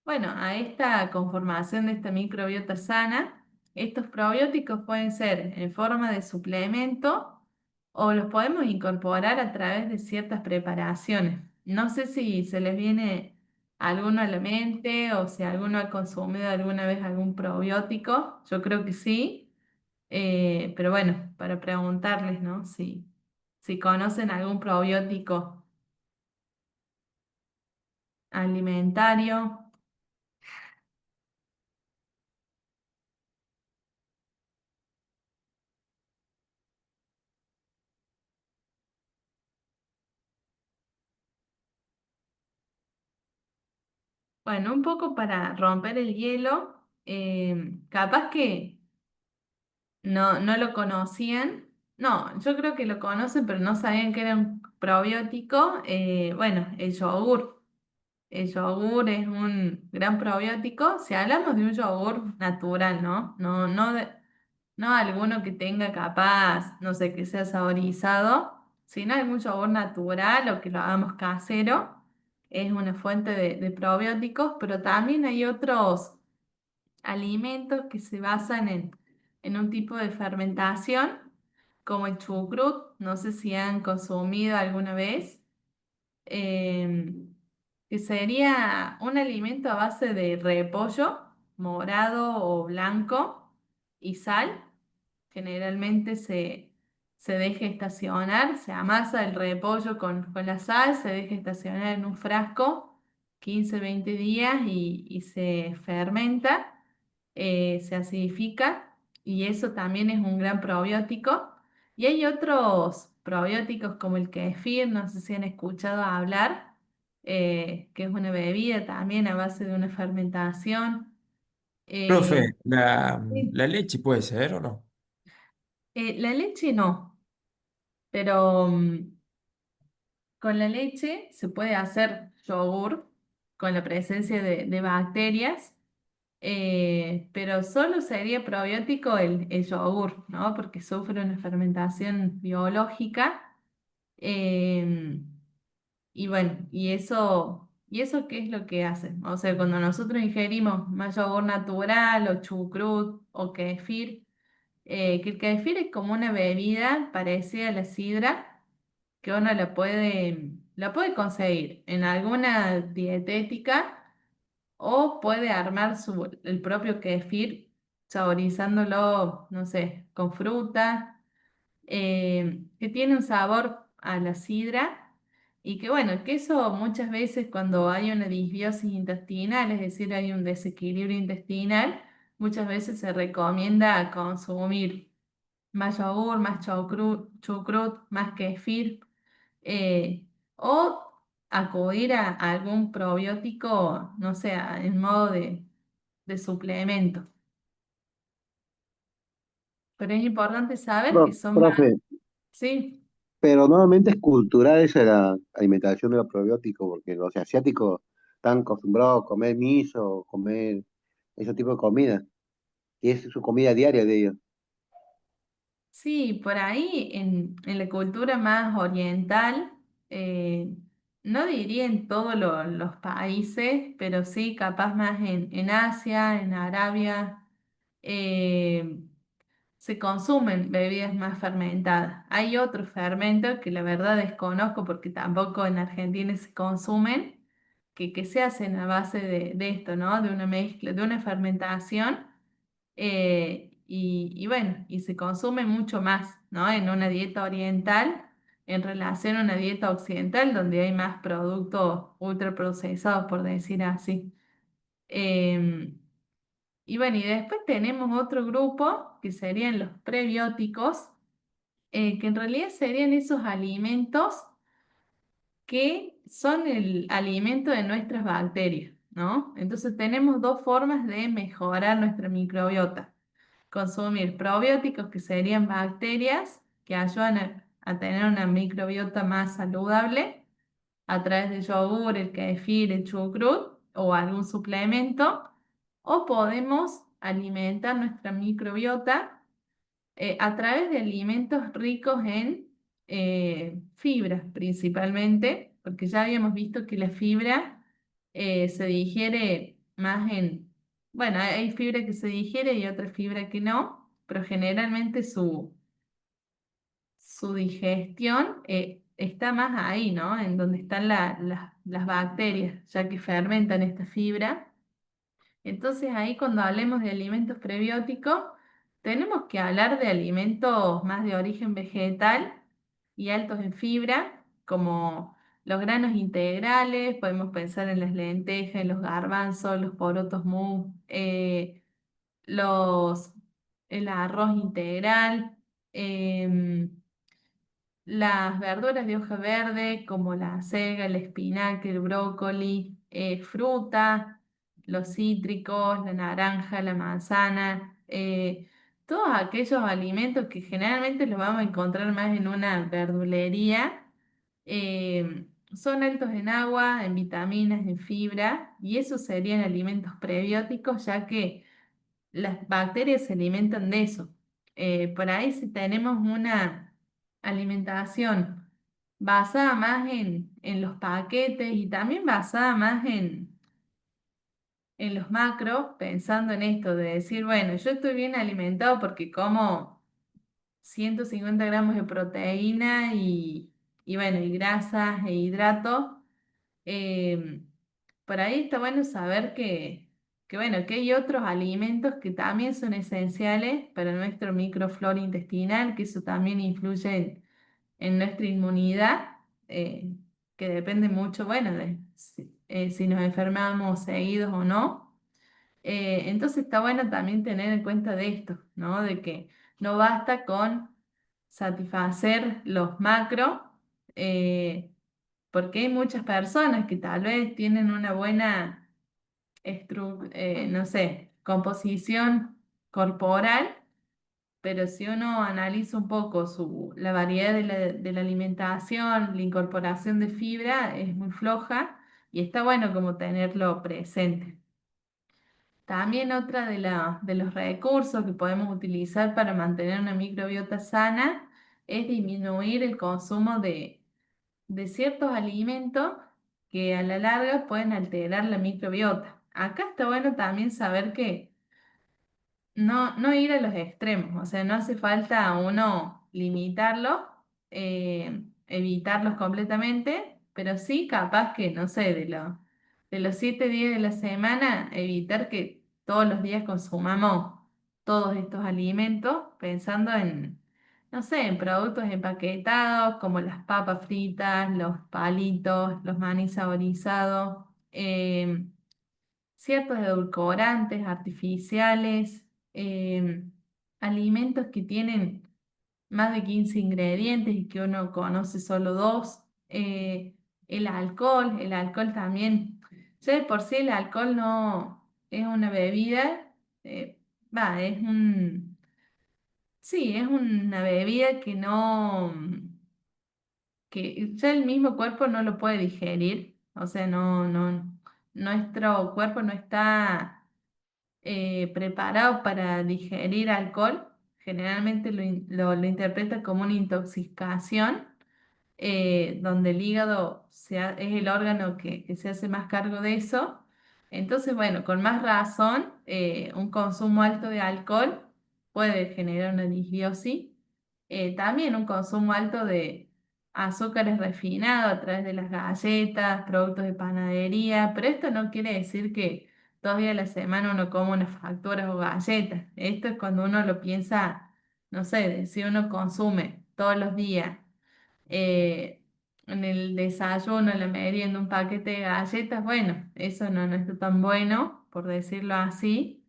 A: bueno, a esta conformación de esta microbiota sana. Estos probióticos pueden ser en forma de suplemento o los podemos incorporar a través de ciertas preparaciones. No sé si se les viene alguno a la mente o si alguno ha consumido alguna vez algún probiótico. Yo creo que sí. Pero bueno, para preguntarles, ¿no? Si conocen algún probiótico alimentario. Bueno, un poco para romper el hielo, capaz que no lo conocían. No, yo creo que lo conocen, pero no sabían que era un probiótico. Bueno, el yogur. El yogur es un gran probiótico. Si hablamos de un yogur natural, ¿no? No alguno que tenga capaz, no sé, que sea saborizado, sino algún yogur natural o que lo hagamos casero. Es una fuente de probióticos, pero también hay otros alimentos que se basan en un tipo de fermentación, como el chucrut, no sé si han consumido alguna vez, que sería un alimento a base de repollo morado o blanco y sal. Generalmente se deja estacionar, se amasa el repollo con la sal, se deja estacionar en un frasco 15-20 días y se fermenta, se acidifica y eso también es un gran probiótico. Y hay otros probióticos como el kefir, no sé si han escuchado hablar, que es una bebida también a base de una fermentación. Eh,
I: Profe, la,
A: sí.
I: la leche puede ser o no.
A: La leche no, pero con la leche se puede hacer yogur con la presencia de bacterias, pero solo sería probiótico el yogur, ¿no? Porque sufre una fermentación biológica. em, y bueno, ¿y eso qué es lo que hace? O sea, cuando nosotros ingerimos más yogur natural o chucrut o kefir, que el kefir es como una bebida parecida a la sidra que uno la puede conseguir en alguna dietética o puede armar el propio kefir saborizándolo, no sé, con fruta, que tiene un sabor a la sidra y que bueno, que eso muchas veces cuando hay una disbiosis intestinal, es decir, hay un desequilibrio intestinal, muchas veces se recomienda consumir más yogur, más chucrut, más kefir, eh, o acudir a algún probiótico, no sé, en modo de suplemento. Pero es importante saber que son
J: Profe,
A: sí,
J: pero normalmente es cultural esa la alimentación de los probióticos, porque los asiáticos están acostumbrados a comer miso, comer ese tipo de comida, y es su comida diaria de ellos.
A: sí, por ahí en la cultura más oriental, eh, no diría en todos los países, pero sí capaz más en Asia, en Arabia. eh, se consumen bebidas más fermentadas. Hay otros fermentos que la verdad desconozco porque tampoco en Argentina se consumen, que se hacen a base de esto, ¿no? De una mezcla, de una fermentación. Y bueno, y se consume mucho más, ¿no? En una dieta oriental en relación a una dieta occidental donde hay más productos ultraprocesados, por decir así. Em, y bueno, y después tenemos otro grupo que serían los prebióticos, que en realidad serían esos alimentos que son el alimento de nuestras bacterias, ¿no? Entonces tenemos dos formas de mejorar nuestra microbiota. Consumir probióticos, que serían bacterias que ayudan a tener una microbiota más saludable a través de yogur, el kefir, el chucrut o algún suplemento, o podemos alimentar nuestra microbiota a través de alimentos ricos en fibras principalmente, porque ya habíamos visto que la fibra se digiere más en, bueno, hay fibra que se digiere y otra fibra que no, pero generalmente su digestión está más ahí, ¿no? En donde están las bacterias, ya que fermentan esta fibra. Entonces ahí cuando hablemos de alimentos prebióticos, tenemos que hablar de alimentos más de origen vegetal y altos en fibra, como los granos integrales, podemos pensar en las lentejas, en los garbanzos, los porotos mú, los, el arroz integral, em, las verduras de hoja verde como la selga, el espinaca, el brócoli, fruta, los cítricos, la naranja, la manzana, todos aquellos alimentos que generalmente los vamos a encontrar más en una verdulería, son altos en agua, en vitaminas, en fibra, y esos serían alimentos prebióticos, ya que las bacterias se alimentan de eso. Por ahí si tenemos una alimentación basada más en los paquetes y también basada más en los macros, pensando en esto de decir, bueno, yo estoy bien alimentado porque como 150 gramos de proteína y bueno, y grasas e hidratos. Em, por ahí está bueno saber bueno, que hay otros alimentos que también son esenciales para nuestro microflora intestinal, que eso también influye en nuestra inmunidad, que depende mucho, bueno, de si nos enfermamos seguidos o no. Entonces está bueno también tener en cuenta de esto, ¿no? De que no basta con satisfacer los macros, eh, porque hay muchas personas que tal vez tienen una buena, no sé, composición corporal, pero si uno analiza un poco la variedad de la alimentación, la incorporación de fibra es muy floja y está bueno como tenerlo presente. También otra de los recursos que podemos utilizar para mantener una microbiota sana es disminuir el consumo de ciertos alimentos que a la larga pueden alterar la microbiota. Acá está bueno también saber que no ir a los extremos, o sea, no hace falta a uno limitarlo, evitarlos completamente, pero sí capaz que, no sé, de los 7 días de la semana, evitar que todos los días consumamos todos estos alimentos, pensando en, no sé, en productos empaquetados como las papas fritas, los palitos, los maní saborizados. Ciertos edulcorantes artificiales, alimentos que tienen más de 15 ingredientes y que uno conoce solo dos, el alcohol también, ya de por sí el alcohol no es una bebida, es sí, es una bebida que no, que ya el mismo cuerpo no lo puede digerir, o sea, nuestro cuerpo no está preparado para digerir alcohol, generalmente lo interpreta como una intoxicación, donde el hígado es el órgano que se hace más cargo de eso. Entonces, bueno, con más razón, un consumo alto de alcohol puede generar una disbiosis. También un consumo alto de azúcares refinados a través de las galletas, productos de panadería, pero esto no quiere decir que 2 días a la semana uno coma unas facturas o galletas. Esto es cuando uno lo piensa, no sé, de si uno consume todos los días en el desayuno, en la merienda, un paquete de galletas, bueno, eso no está tan bueno, por decirlo así.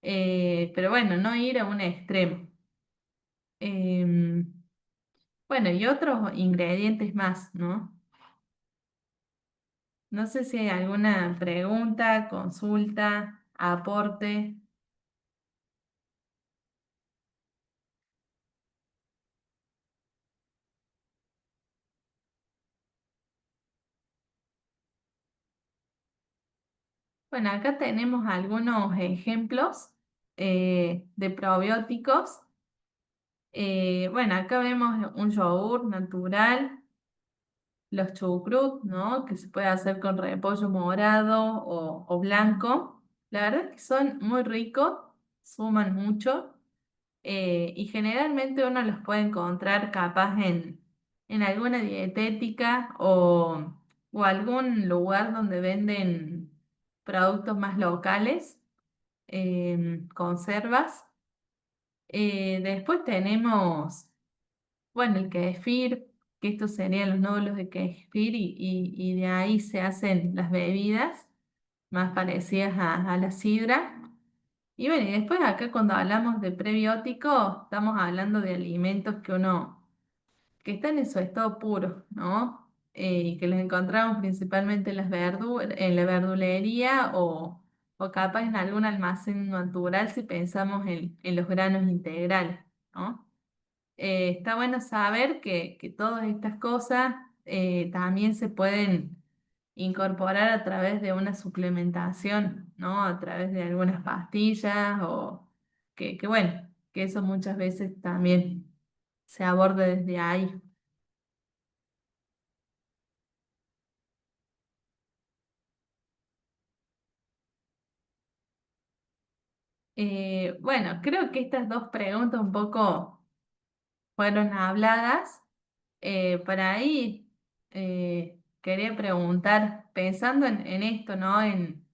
A: Pero bueno, no ir a un extremo. Em, bueno, y otros ingredientes más, ¿no? No sé si hay alguna pregunta, consulta, aporte. Bueno, acá tenemos algunos ejemplos de probióticos. Bueno, acá vemos un yogur natural, los chucrut, ¿no? Que se puede hacer con repollo morado o blanco. La verdad es que son muy ricos, suman mucho y generalmente uno los puede encontrar capaz en alguna dietética o algún lugar donde venden productos más locales, conservas. Después tenemos, bueno, el kefir, que estos serían los nódulos de kefir y de ahí se hacen las bebidas más parecidas a la sidra. Y bueno, y después acá cuando hablamos de prebióticos, estamos hablando de alimentos que están en su estado puro, ¿no? Y que los encontramos principalmente en en la verdulería o capaz en algún almacén natural si pensamos en los granos integrales, ¿no? Está bueno saber que todas estas cosas también se pueden incorporar a través de una suplementación, ¿no? A través de algunas pastillas o que bueno, que eso muchas veces también se aborda desde ahí. Bueno, creo que estas dos preguntas un poco fueron habladas. Por ahí quería preguntar, pensando en esto, ¿no? En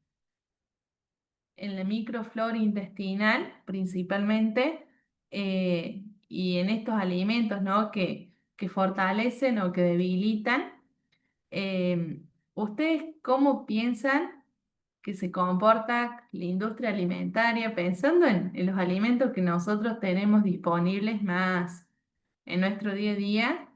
A: la microflora intestinal principalmente, y en estos alimentos, ¿no? Que fortalecen o que debilitan. ¿Ustedes cómo piensan que se comporta la industria alimentaria pensando en los alimentos que nosotros tenemos disponibles más en nuestro día a día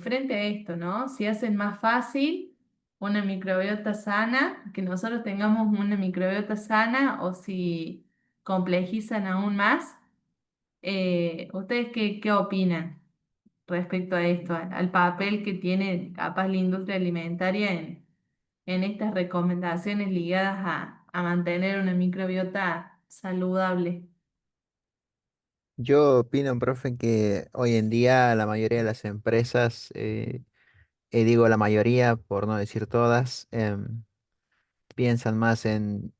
A: frente a esto, ¿no? Si hacen más fácil una microbiota sana, que nosotros tengamos una microbiota sana o si complejizan aún más. ¿Ustedes qué opinan respecto a esto, al papel que tiene capaz la industria alimentaria en estas recomendaciones ligadas a mantener una microbiota saludable?
H: Yo opino, profe, que hoy en día la mayoría de las empresas, digo la mayoría por no decir todas, piensan más en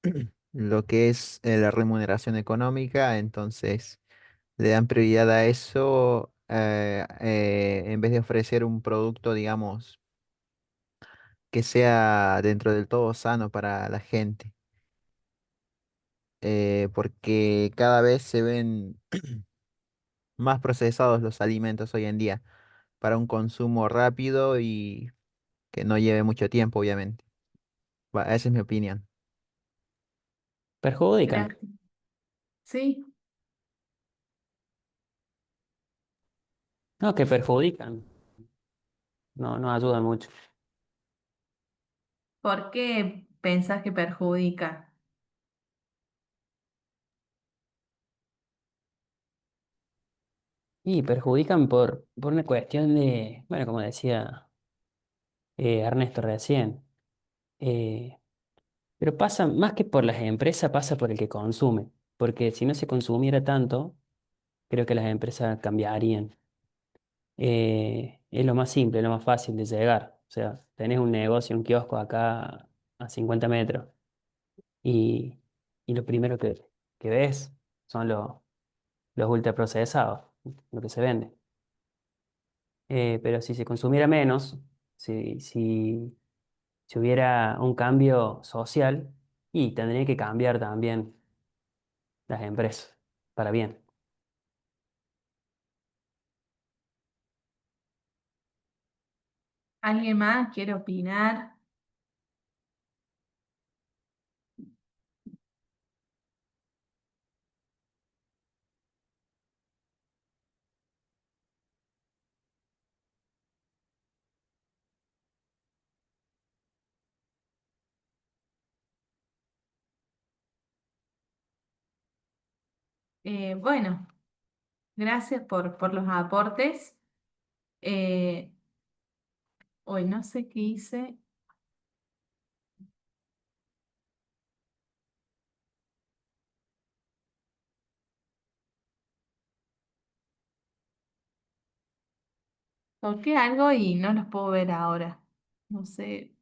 H: lo que es la remuneración económica, entonces le dan prioridad a eso en vez de ofrecer un producto, digamos, que sea dentro del todo sano para la gente, porque cada vez se ven más procesados los alimentos hoy en día para un consumo rápido y que no lleve mucho tiempo, obviamente. Esa es mi opinión.
B: Perjudican.
A: Gracias. Sí,
B: No, que perjudican. No, no ayudan mucho.
A: ¿por qué pensás que perjudica?
B: Y perjudican por una cuestión de, bueno, como decía Ernesto recién, eh, pero pasa más que por las empresas, pasa por el que consume, porque si no se consumiera tanto, creo que las empresas cambiarían. Es lo más simple, lo más fácil de llegar. O sea, tenés un negocio, un kiosco acá a 50 metros y, y lo primero que ves son los ultraprocesados, lo que se vende. Pero si se consumiera menos, si hubiera un cambio social, y tendría que cambiar también las empresas para bien.
A: ¿Alguien más quiere opinar? Bueno, gracias por los aportes. Eh, Hoy no sé qué hice. Toqué algo y no los puedo ver ahora. No sé.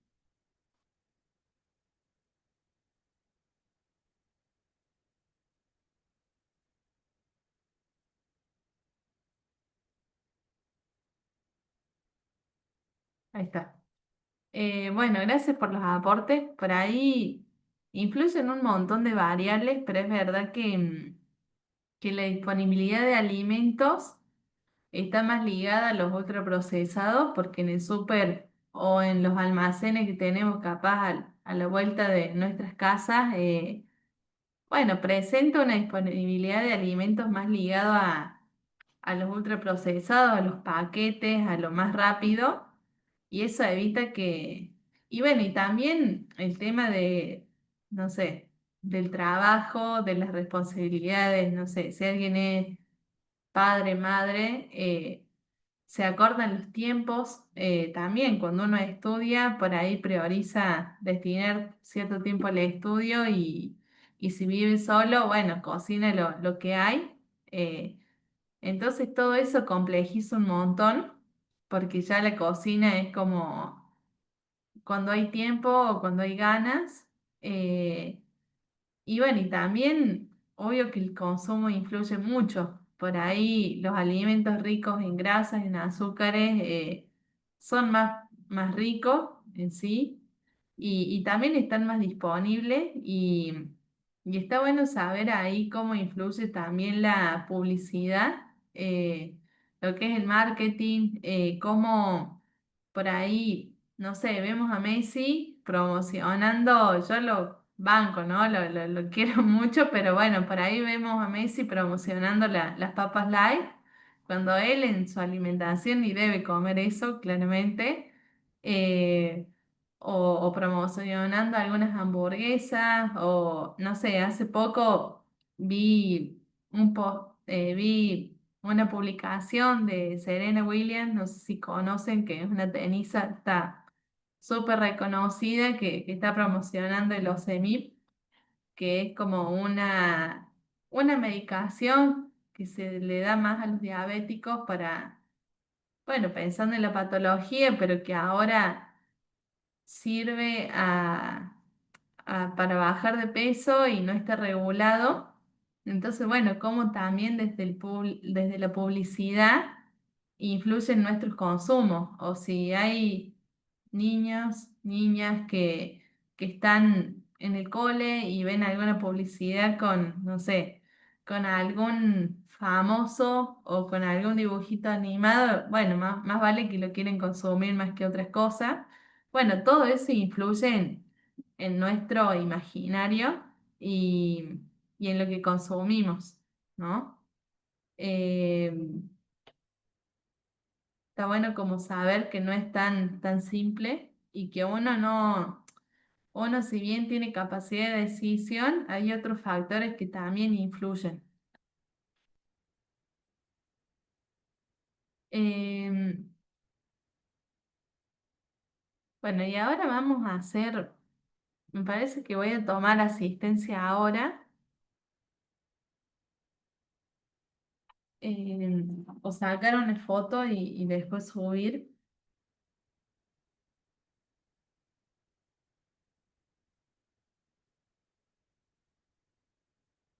A: Ahí está. Bueno, gracias por los aportes. Por ahí influyen un montón de variables, pero es verdad que la disponibilidad de alimentos está más ligada a los ultraprocesados, porque en el súper o en los almacenes que tenemos capaz a la vuelta de nuestras casas, bueno, presenta una disponibilidad de alimentos más ligado a los ultraprocesados, a los paquetes, a lo más rápido, y eso evita que, y bueno, y también el tema de, no sé, del trabajo, de las responsabilidades, no sé, si alguien es padre, madre, se acortan los tiempos, también cuando uno estudia, por ahí prioriza destinar cierto tiempo al estudio y si vive solo, bueno, cocina lo que hay. eh, entonces todo eso complejiza un montón, porque ya la cocina es como cuando hay tiempo o cuando hay ganas. eh, y bueno, y también, obvio que el consumo influye mucho. Por ahí los alimentos ricos en grasas, en azúcares, son más ricos en sí y también están más disponibles y está bueno saber ahí cómo influye también la publicidad, lo que es el marketing, cómo por ahí, no sé, vemos a Messi promocionando, yo lo banco, ¿no? Lo quiero mucho, pero bueno, por ahí vemos a Messi promocionando las papas light, cuando él en su alimentación ni debe comer eso, claramente, eh, o promocionando algunas hamburguesas, o no sé, hace poco vi una publicación de Serena Williams, no sé si conocen, que es una tenista, está súper reconocida, que está promocionando el Osemip, que es como una medicación que se le da más a los diabéticos para, bueno, pensando en la patología, pero que ahora sirve para bajar de peso y no está regulado. Entonces, bueno, como también desde la publicidad influye en nuestros consumos, o si hay niños, niñas que están en el cole y ven alguna publicidad con, no sé, con algún famoso o con algún dibujito animado, bueno, más vale que lo quieren consumir más que otras cosas. Bueno, todo eso influye en nuestro imaginario y, y en lo que consumimos, ¿no? Eh, Está bueno como saber que no es tan simple y que uno si bien tiene capacidad de decisión, hay otros factores que también influyen. Em, bueno, y ahora vamos a hacer, me parece que voy a tomar asistencia ahora, o sacar una foto y después subir.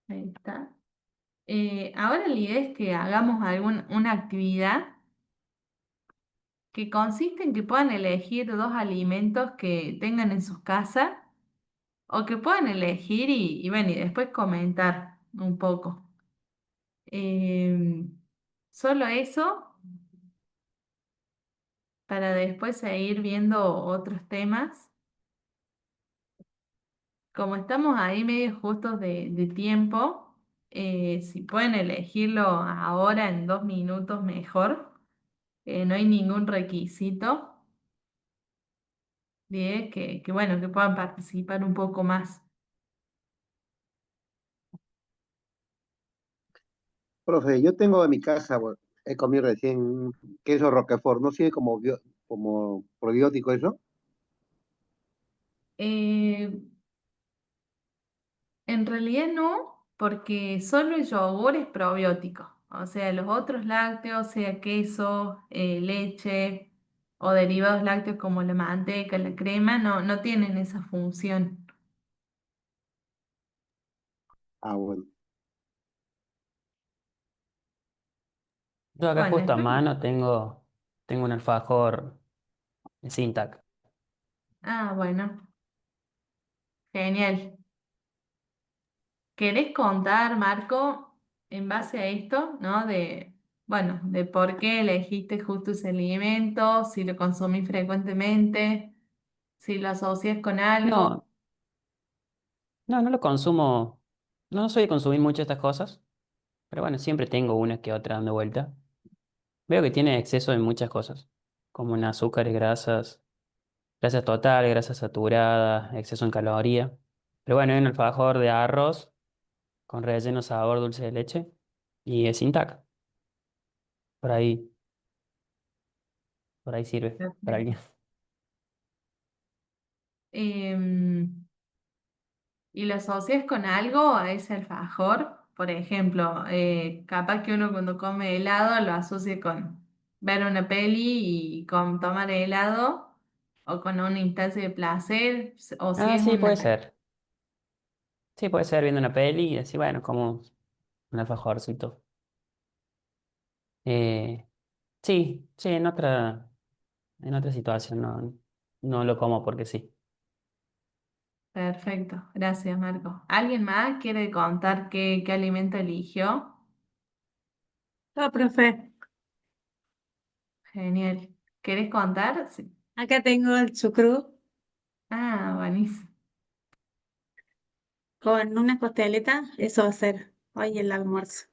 A: Ahí está. Ahora la idea es que hagamos una actividad que consiste en que puedan elegir dos alimentos que tengan en sus casas o que puedan elegir y bueno, y después comentar un poco. Em, Solo eso para después seguir viendo otros temas. Como estamos ahí medio justos de tiempo, si pueden elegirlo ahora en 2 minutos mejor. No hay ningún requisito. La idea es que, bueno, que puedan participar un poco más.
J: Profe, yo tengo en mi casa, bueno, he comido recién un queso Roquefort, ¿no sirve como, como probiótico eso?
A: Eh, En realidad no, porque solo el yogur es probiótico. O sea, los otros lácteos, sea queso, leche o derivados lácteos como la manteca, la crema, no tienen esa función.
J: Ah, bueno.
B: Yo acá
A: Bueno,
B: justo a
A: después.
B: mano tengo un alfajor de Sintac.
A: Ah, bueno, genial. ¿Querés contar, Marco, en base a esto, ¿no? Bueno, de por qué elegiste justo ese alimento, si lo consumís frecuentemente, si lo asocias con algo.
B: No, no lo consumo. No soy de consumir mucho estas cosas, pero bueno, siempre tengo una que otra dando vuelta. Veo que tiene exceso en muchas cosas, como en azúcares, grasas, grasas total, grasas saturadas, exceso en caloría. Pero bueno, hay un alfajor de arroz con relleno sabor dulce de leche y es Intac. Por ahí, por ahí sirve para
A: Perfecto.
B: alguien.
A: Em, ¿Y lo asocias con algo a ese alfajor? Por ejemplo, capaz que uno cuando come helado lo asocia con ver una peli y con tomar helado o con una instancia de placer, o si
B: Ah,
A: es
B: sí,
A: una...
B: puede ser. Sí, puede ser viendo una peli y decir, bueno, como un alfajorcito. Eh, sí, sí, en otra situación no lo como porque sí.
A: Perfecto, gracias Marco. ¿Alguien más quiere contar qué alimento eligió?
K: No, profe,
A: Genial. ¿Querés contar? Sí.
K: acá tengo el chucrú
A: Ah, buenísimo.
K: con una costeleta, eso va a ser hoy el almuerzo.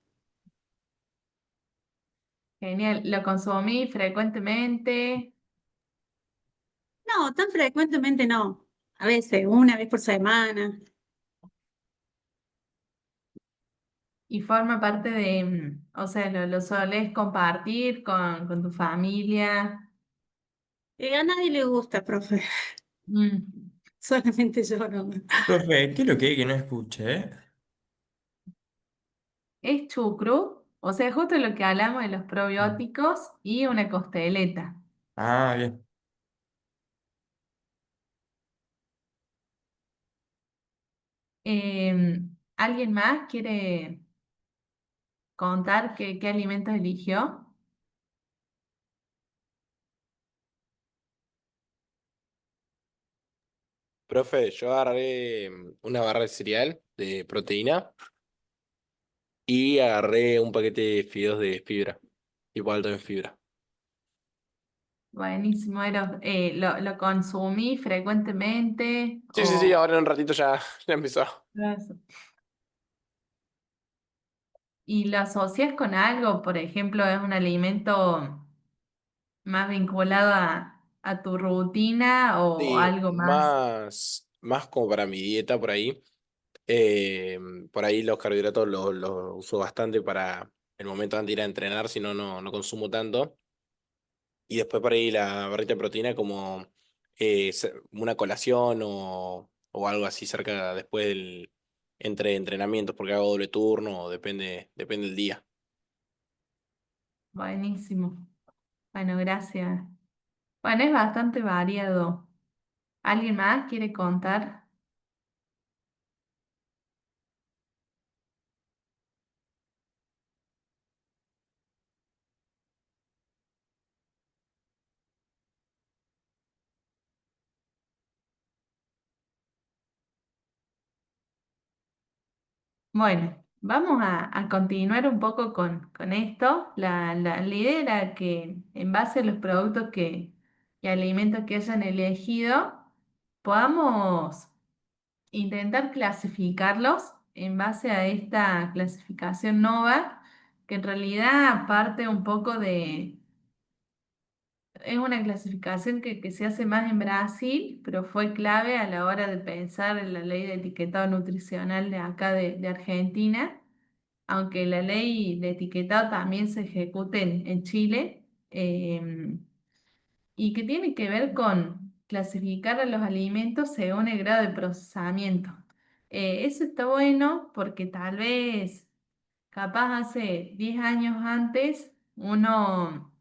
A: Genial. ¿Lo consumí frecuentemente?
K: No, tan frecuentemente no. A veces, una vez por semana.
A: Y forma parte de, o sea, lo solés compartir con tu familia.
K: A nadie le gusta, profe.
A: Mm.
K: Solamente yo no.
I: Profe, ¿qué es lo que no escuché?
A: Es chucrut, o sea, justo lo que hablamos de los probióticos y una costeleta.
I: Ah, bien.
A: ¿Alguien más quiere contar qué alimentos eligió?
D: Profe, yo agarré una barra de cereal de proteína y agarré un paquete de fideos de fibra, tipo alto en fibra.
A: Buenísimo, ¿lo consumí frecuentemente
D: Sí, sí, sí,
A: o...
D: ahora en un ratito ya, ya empezó.
A: ¿Y lo asocias con algo? Por ejemplo, ¿es un alimento más vinculado a tu rutina o
D: Sí,
A: algo más?
D: más como para mi dieta por ahí. Por ahí los carbohidratos los uso bastante para el momento antes de ir a entrenar, si no, no consumo tanto. Y después por ahí la barrita de proteína como una colación o algo así cerca después entre entrenamientos, porque hago doble turno, o depende del día.
A: Buenísimo. Bueno, gracias. Bueno, es bastante variado. ¿Alguien más quiere contar? Bueno, vamos a continuar un poco con esto. La idea era que en base a los productos y alimentos que hayan elegido, podamos intentar clasificarlos en base a esta clasificación NOVA, que en realidad parte un poco es una clasificación que se hace más en Brasil, pero fue clave a la hora de pensar en la ley de etiquetado nutricional de acá de Argentina, aunque la ley de etiquetado también se ejecute en Chile, y que tiene que ver con clasificar a los alimentos según el grado de procesamiento. Eso está bueno porque tal vez, capaz hace 10 años antes, uno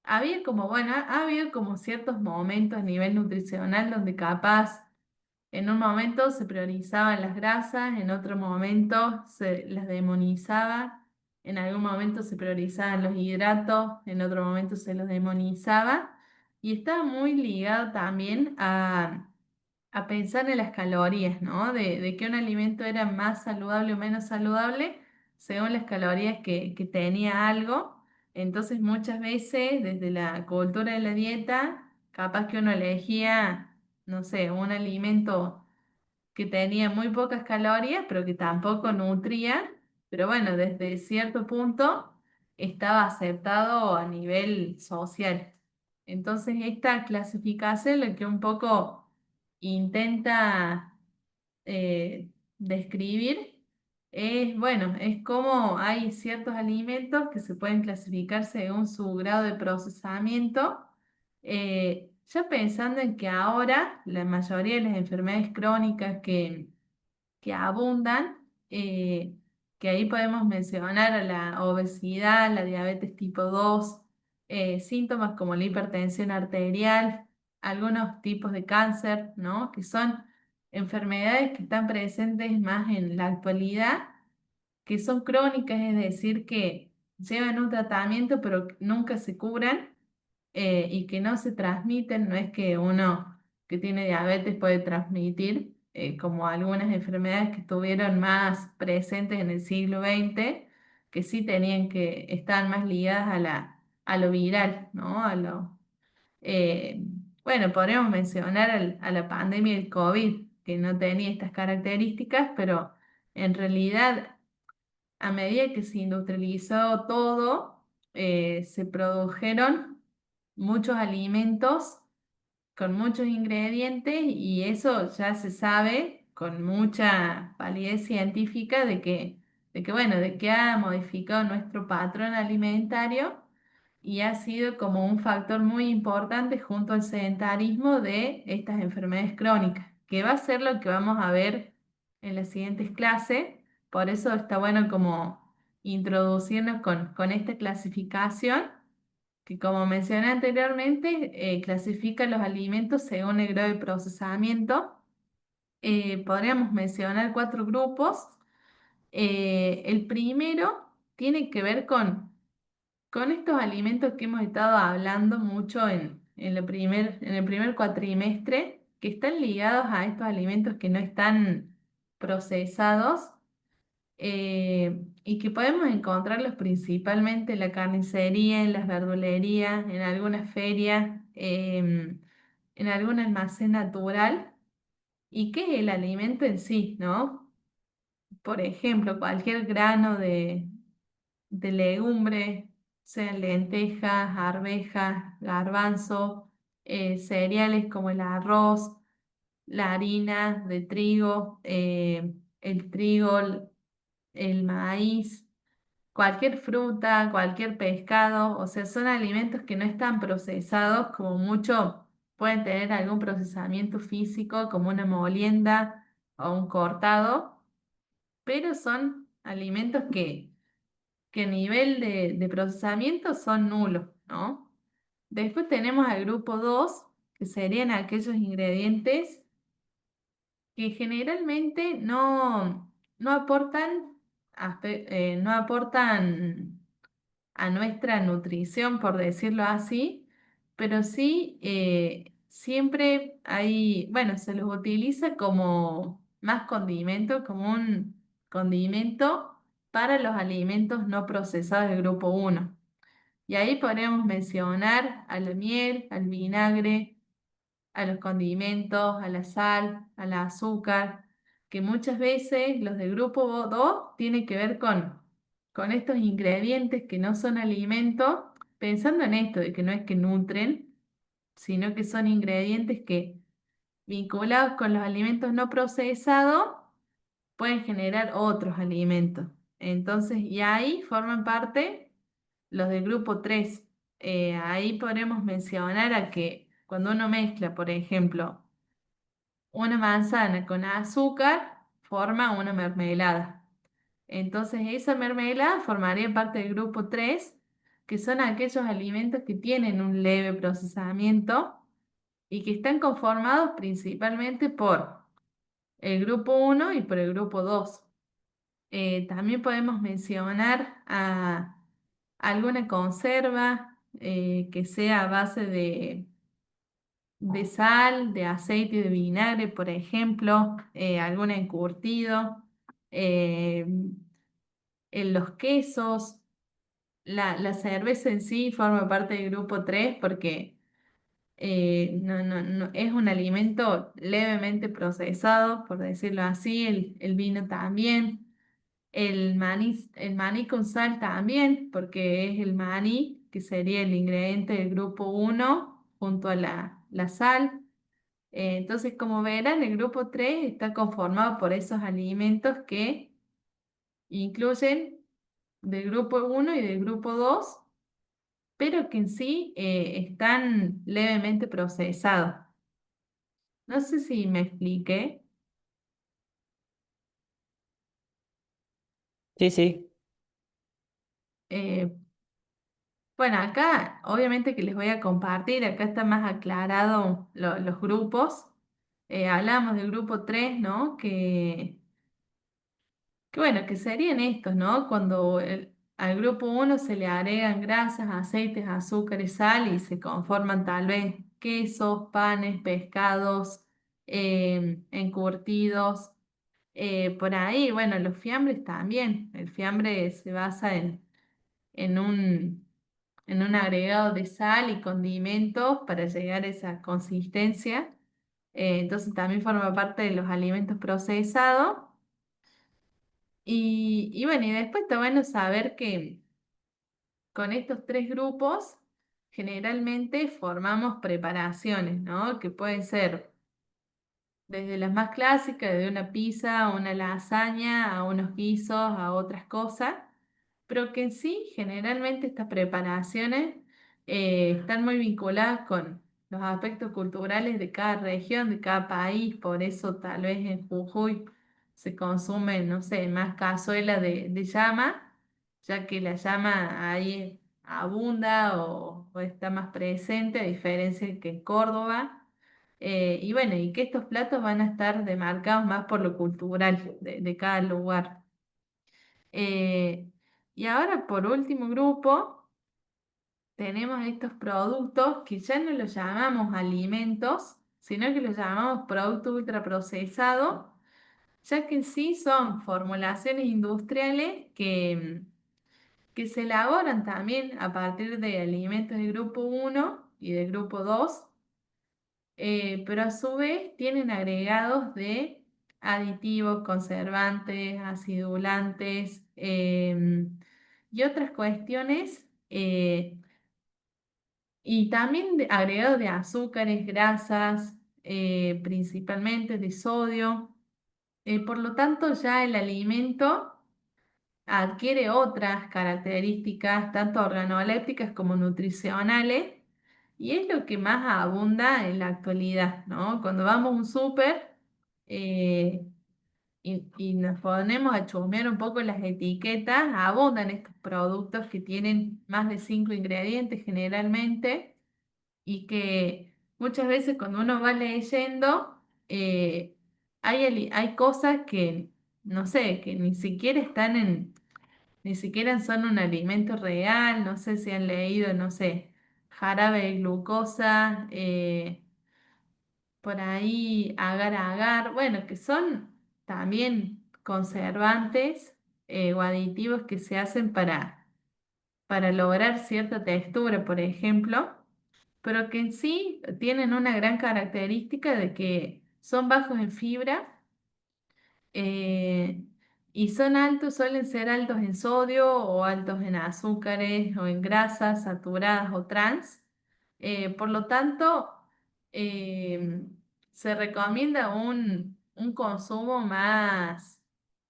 A: había como, bueno, ha habido como ciertos momentos a nivel nutricional donde capaz en un momento se priorizaban las grasas, en otro momento se las demonizaba, en algún momento se priorizaban los hidratos, en otro momento se los demonizaba, y estaba muy ligado también a pensar en las calorías, ¿no? De que un alimento era más saludable o menos saludable según las calorías que tenía algo. Entonces muchas veces desde la cultura de la dieta, capaz que uno elegía, no sé, un alimento que tenía muy pocas calorías, pero que tampoco nutría, pero bueno, desde cierto punto estaba aceptado a nivel social. Entonces, esta clasificación lo que un poco intenta describir es, bueno, es como hay ciertos alimentos que se pueden clasificar según su grado de procesamiento, ya pensando en que ahora la mayoría de las enfermedades crónicas que abundan, que ahí podemos mencionar a la obesidad, la diabetes tipo 2, síntomas como la hipertensión arterial, algunos tipos de cáncer, ¿no? Que son enfermedades que están presentes más en la actualidad, que son crónicas, es decir, que llevan un tratamiento pero nunca se curan, y que no se transmiten, no es que uno que tiene diabetes puede transmitir, como algunas enfermedades que estuvieron más presentes en el siglo XX, que sí tenían que estar más ligadas a lo viral, ¿no? Eh, bueno, podríamos mencionar a la pandemia del COVID, que no tenía estas características, pero en realidad a medida que se industrializó todo, se produjeron muchos alimentos con muchos ingredientes y eso ya se sabe con mucha validez científica bueno, de que ha modificado nuestro patrón alimentario y ha sido como un factor muy importante junto al sedentarismo de estas enfermedades crónicas, que va a ser lo que vamos a ver en las siguientes clases. Por eso está bueno como introducirnos con esta clasificación que, como mencioné anteriormente, clasifica los alimentos según el grado de procesamiento. Podríamos mencionar 4 grupos. El primero tiene que ver con estos alimentos que hemos estado hablando mucho en el primer cuatrimestre, que están ligados a estos alimentos que no están procesados, y que podemos encontrarlos principalmente en la carnicería, en las verdulerías, en algunas ferias, en algún almacén natural, y que es el alimento en sí, ¿no? Por ejemplo, cualquier grano de legumbre, sean lentejas, arvejas, garbanzo, cereales como el arroz, la harina de trigo, el trigo, el maíz, cualquier fruta, cualquier pescado, o sea, son alimentos que no están procesados, como mucho pueden tener algún procesamiento físico, como una molienda o un cortado, pero son alimentos que a nivel de procesamiento son nulos, ¿no? Después tenemos al grupo 2 que serían aquellos ingredientes que generalmente no aportan, no aportan a nuestra nutrición, por decirlo así, pero sí, siempre hay, bueno, se los utiliza como más condimento, condimento para los alimentos no procesados del grupo uno. Y ahí podríamos mencionar a la miel, al vinagre, a los condimentos, a la sal, al azúcar, que muchas veces los del grupo 2 tienen que ver con estos ingredientes que no son alimentos, pensando en esto, de que no es que nutren, sino que son ingredientes que vinculados con los alimentos no procesados pueden generar otros alimentos. Entonces, y ahí forman parte los del grupo 3. Ahí podremos mencionar a que cuando uno mezcla, por ejemplo, una manzana con azúcar, forma una mermelada. Entonces, esa mermelada formaría parte del grupo 3, que son aquellos alimentos que tienen un leve procesamiento y que están conformados principalmente por el grupo uno y por el grupo 2. También podemos mencionar a alguna conserva que sea a base de sal, de aceite y de vinagre, por ejemplo, algún encurtido, eh, en los quesos. La cerveza en sí forma parte del grupo 3 porque es un alimento levemente procesado, por decirlo así, el vino también. El maní con sal también, porque es el maní, que sería el ingrediente del grupo uno junto a la sal. Entonces, como verán, el grupo 3 está conformado por esos alimentos que incluyen del grupo uno y del grupo 2, pero que en sí están levemente procesados. No sé si me expliqué.
B: Sí, sí.
A: Eh, Bueno, acá obviamente que les voy a compartir, acá está más aclarado los grupos. Hablamos del grupo 3, ¿no? Que bueno, que serían estos, ¿no? Cuando al grupo uno se le agregan grasas, aceites, azúcares, sal y se conforman tal vez quesos, panes, pescados, encurtidos. Por ahí, bueno, los fiambres también. El fiambre se basa en un agregado de sal y condimentos para llegar a esa consistencia. Entonces también forma parte de los alimentos procesados. Y bueno, y después está bueno saber que con estos tres grupos generalmente formamos preparaciones, ¿no? Que pueden ser desde las más clásicas, de una pizza, a una lasaña, a unos guisos, a otras cosas, pero que en sí generalmente estas preparaciones están muy vinculadas con los aspectos culturales de cada región, de cada país, por eso tal vez en Jujuy se consume, no sé, más cazuela de llama, ya que la llama ahí abunda o está más presente, a diferencia que en Córdoba. Y bueno, y que estos platos van a estar demarcados más por lo cultural de cada lugar. Eh, y ahora, por último grupo, tenemos estos productos que ya no los llamamos alimentos, sino que los llamamos productos ultraprocesados, ya que en sí son formulaciones industriales que se elaboran también a partir de alimentos del grupo uno y del grupo 2, pero a su vez tienen agregados de aditivos, conservantes, acidulantes y otras cuestiones, y también agregados de azúcares, grasas, principalmente de sodio. Por lo tanto, ya el alimento adquiere otras características, tanto organolépticas como nutricionales, y es lo que más abunda en la actualidad, ¿no? Cuando vamos a un súper eh, y nos ponemos a chusmear un poco las etiquetas, abundan estos productos que tienen más de 5 ingredientes generalmente y que muchas veces cuando uno va leyendo, hay cosas que, no sé, que ni siquiera son un alimento real, no sé si han leído, no sé, jarabe de glucosa, por ahí agar agar, bueno, que son también conservantes o aditivos que se hacen para lograr cierta textura, por ejemplo, pero que en sí tienen una gran característica de que son bajos en fibra eh, y son altos, suelen ser altos en sodio o altos en azúcares o en grasas saturadas o trans. Por lo tanto, eh, se recomienda un consumo más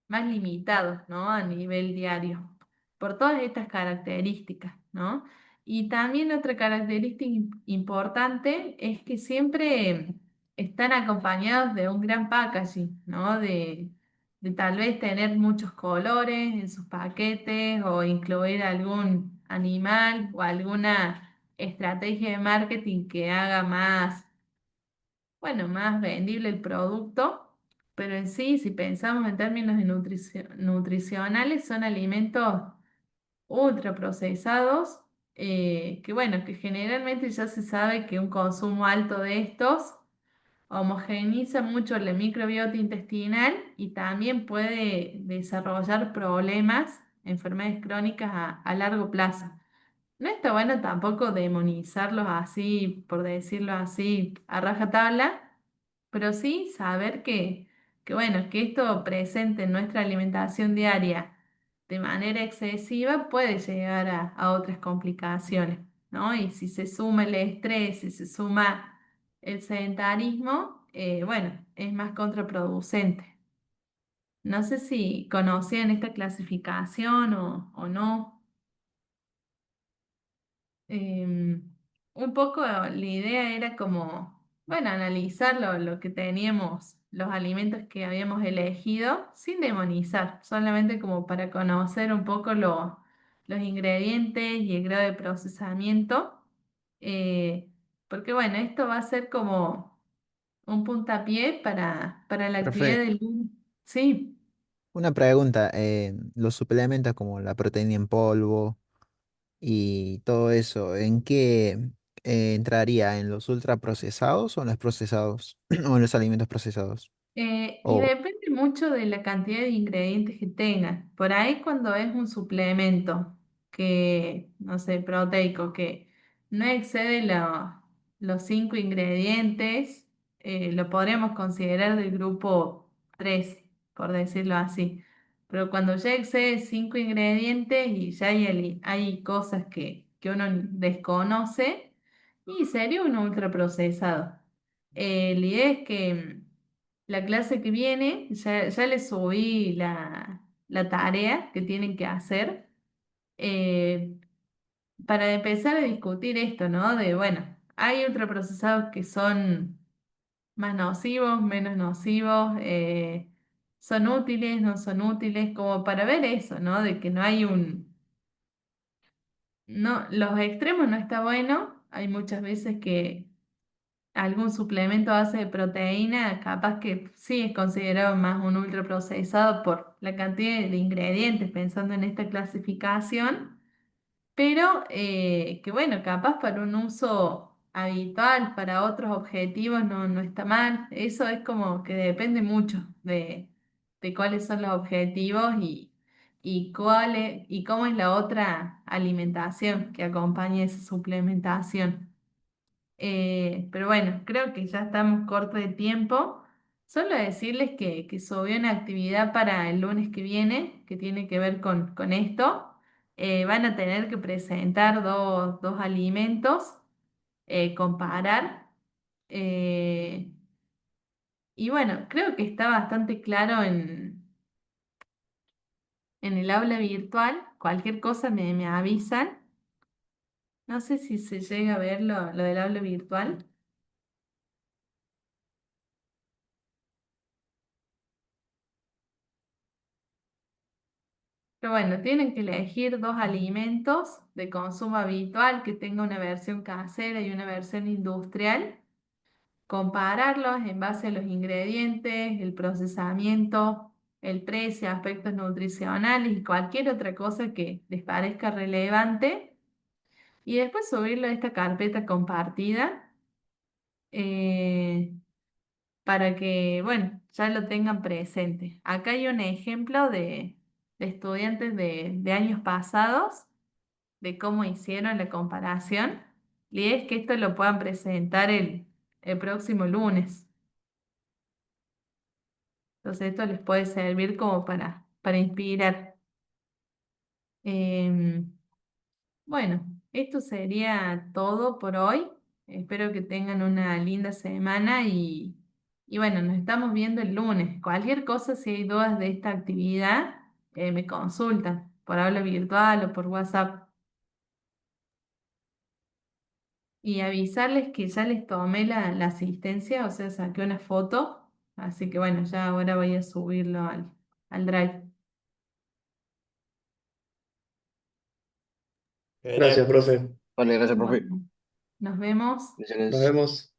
A: limitado, ¿no? A nivel diario, por todas estas características, ¿no? Y también otra característica importante es que siempre están acompañados de un gran packaging, ¿no? De tal vez tener muchos colores en sus paquetes o incluir algún animal o alguna estrategia de marketing que haga más, bueno, más vendible el producto. Pero en sí, si pensamos en términos de nutricionales, son alimentos ultraprocesados, que bueno, que generalmente ya se sabe que un consumo alto de estos homogeneiza mucho la microbiota intestinal y también puede desarrollar problemas, enfermedades crónicas a largo plazo. No está bueno tampoco demonizarlos así, por decirlo así, a rajatabla, pero sí saber que bueno, que esto presente en nuestra alimentación diaria de manera excesiva puede llegar a otras complicaciones, ¿no? Y si se suma el estrés, si se suma el sedentarismo, bueno, es más contraproducente. No sé si conocían esta clasificación o no. Em, un poco la idea era como, bueno, analizar lo que teníamos, los alimentos que habíamos elegido, sin demonizar, solamente como para conocer un poco los ingredientes y el grado de procesamiento. eh, Porque bueno, esto va a ser como un puntapié para la actividad
H: Profe,
A: del lunes. Sí.
H: una pregunta. Los suplementos como la proteína en polvo y todo eso, ¿en qué entraría? ¿En los ultraprocesados o en los procesados? ¿O en los alimentos procesados?
A: Y
H: O,
A: depende mucho de la cantidad de ingredientes que tengan. Por ahí cuando es un suplemento que, no sé, proteico, que no excede los 5 ingredientes, lo podríamos considerar del grupo 3 por decirlo así. Pero cuando ya excede 5 ingredientes y ya hay cosas que uno desconoce, y sería un ultraprocesado. La idea es que la clase que viene, ya les subí la tarea que tienen que hacer eh, para empezar a discutir esto, ¿no? De, bueno, hay ultraprocesados que son más nocivos, menos nocivos, son útiles, no son útiles, como para ver eso, ¿no? De que no hay no, los extremos no está bueno, hay muchas veces que algún suplemento a base de proteína, capaz que sí es considerado más un ultraprocesado por la cantidad de ingredientes, pensando en esta clasificación, pero que bueno, capaz para un uso habitual, para otros objetivos no está mal. Eso es como que depende mucho de cuáles son los objetivos y cómo es la otra alimentación que acompaña esa suplementación. Pero bueno, creo que ya estamos cortos de tiempo. Solo decirles que subió una actividad para el lunes que viene, que tiene que ver con esto. Van a tener que presentar dos alimentos, comparar. eh, y bueno, creo que está bastante claro en el aula virtual. Cualquier cosa me avisan. No sé si se llega a ver lo del aula virtual. Pero bueno, tienen que elegir dos alimentos de consumo habitual que tenga una versión casera y una versión industrial, compararlos en base a los ingredientes, el procesamiento, el precio, aspectos nutricionales y cualquier otra cosa que les parezca relevante, y después subirlo a esta carpeta compartida. eh, para que, bueno, ya lo tengan presente. Acá hay un ejemplo de estudiantes de años pasados, de cómo hicieron la comparación, y es que esto lo puedan presentar el próximo lunes. Entonces esto les puede servir como para inspirar. Em, bueno, esto sería todo por hoy. Espero que tengan una linda semana y bueno, nos estamos viendo el lunes. Cualquier cosa, si hay dudas de esta actividad, me consultan por habla virtual o por WhatsApp. Y avisarles que ya les tomé la asistencia, o sea, saqué una foto. Así que bueno, ya ahora voy a subirlo al Drive.
F: Gracias,
D: Genial, profe.
F: profe.
E: Vale, gracias, profe.
A: Bueno, nos vemos.
F: Nos
E: Bendiciones.
F: vemos.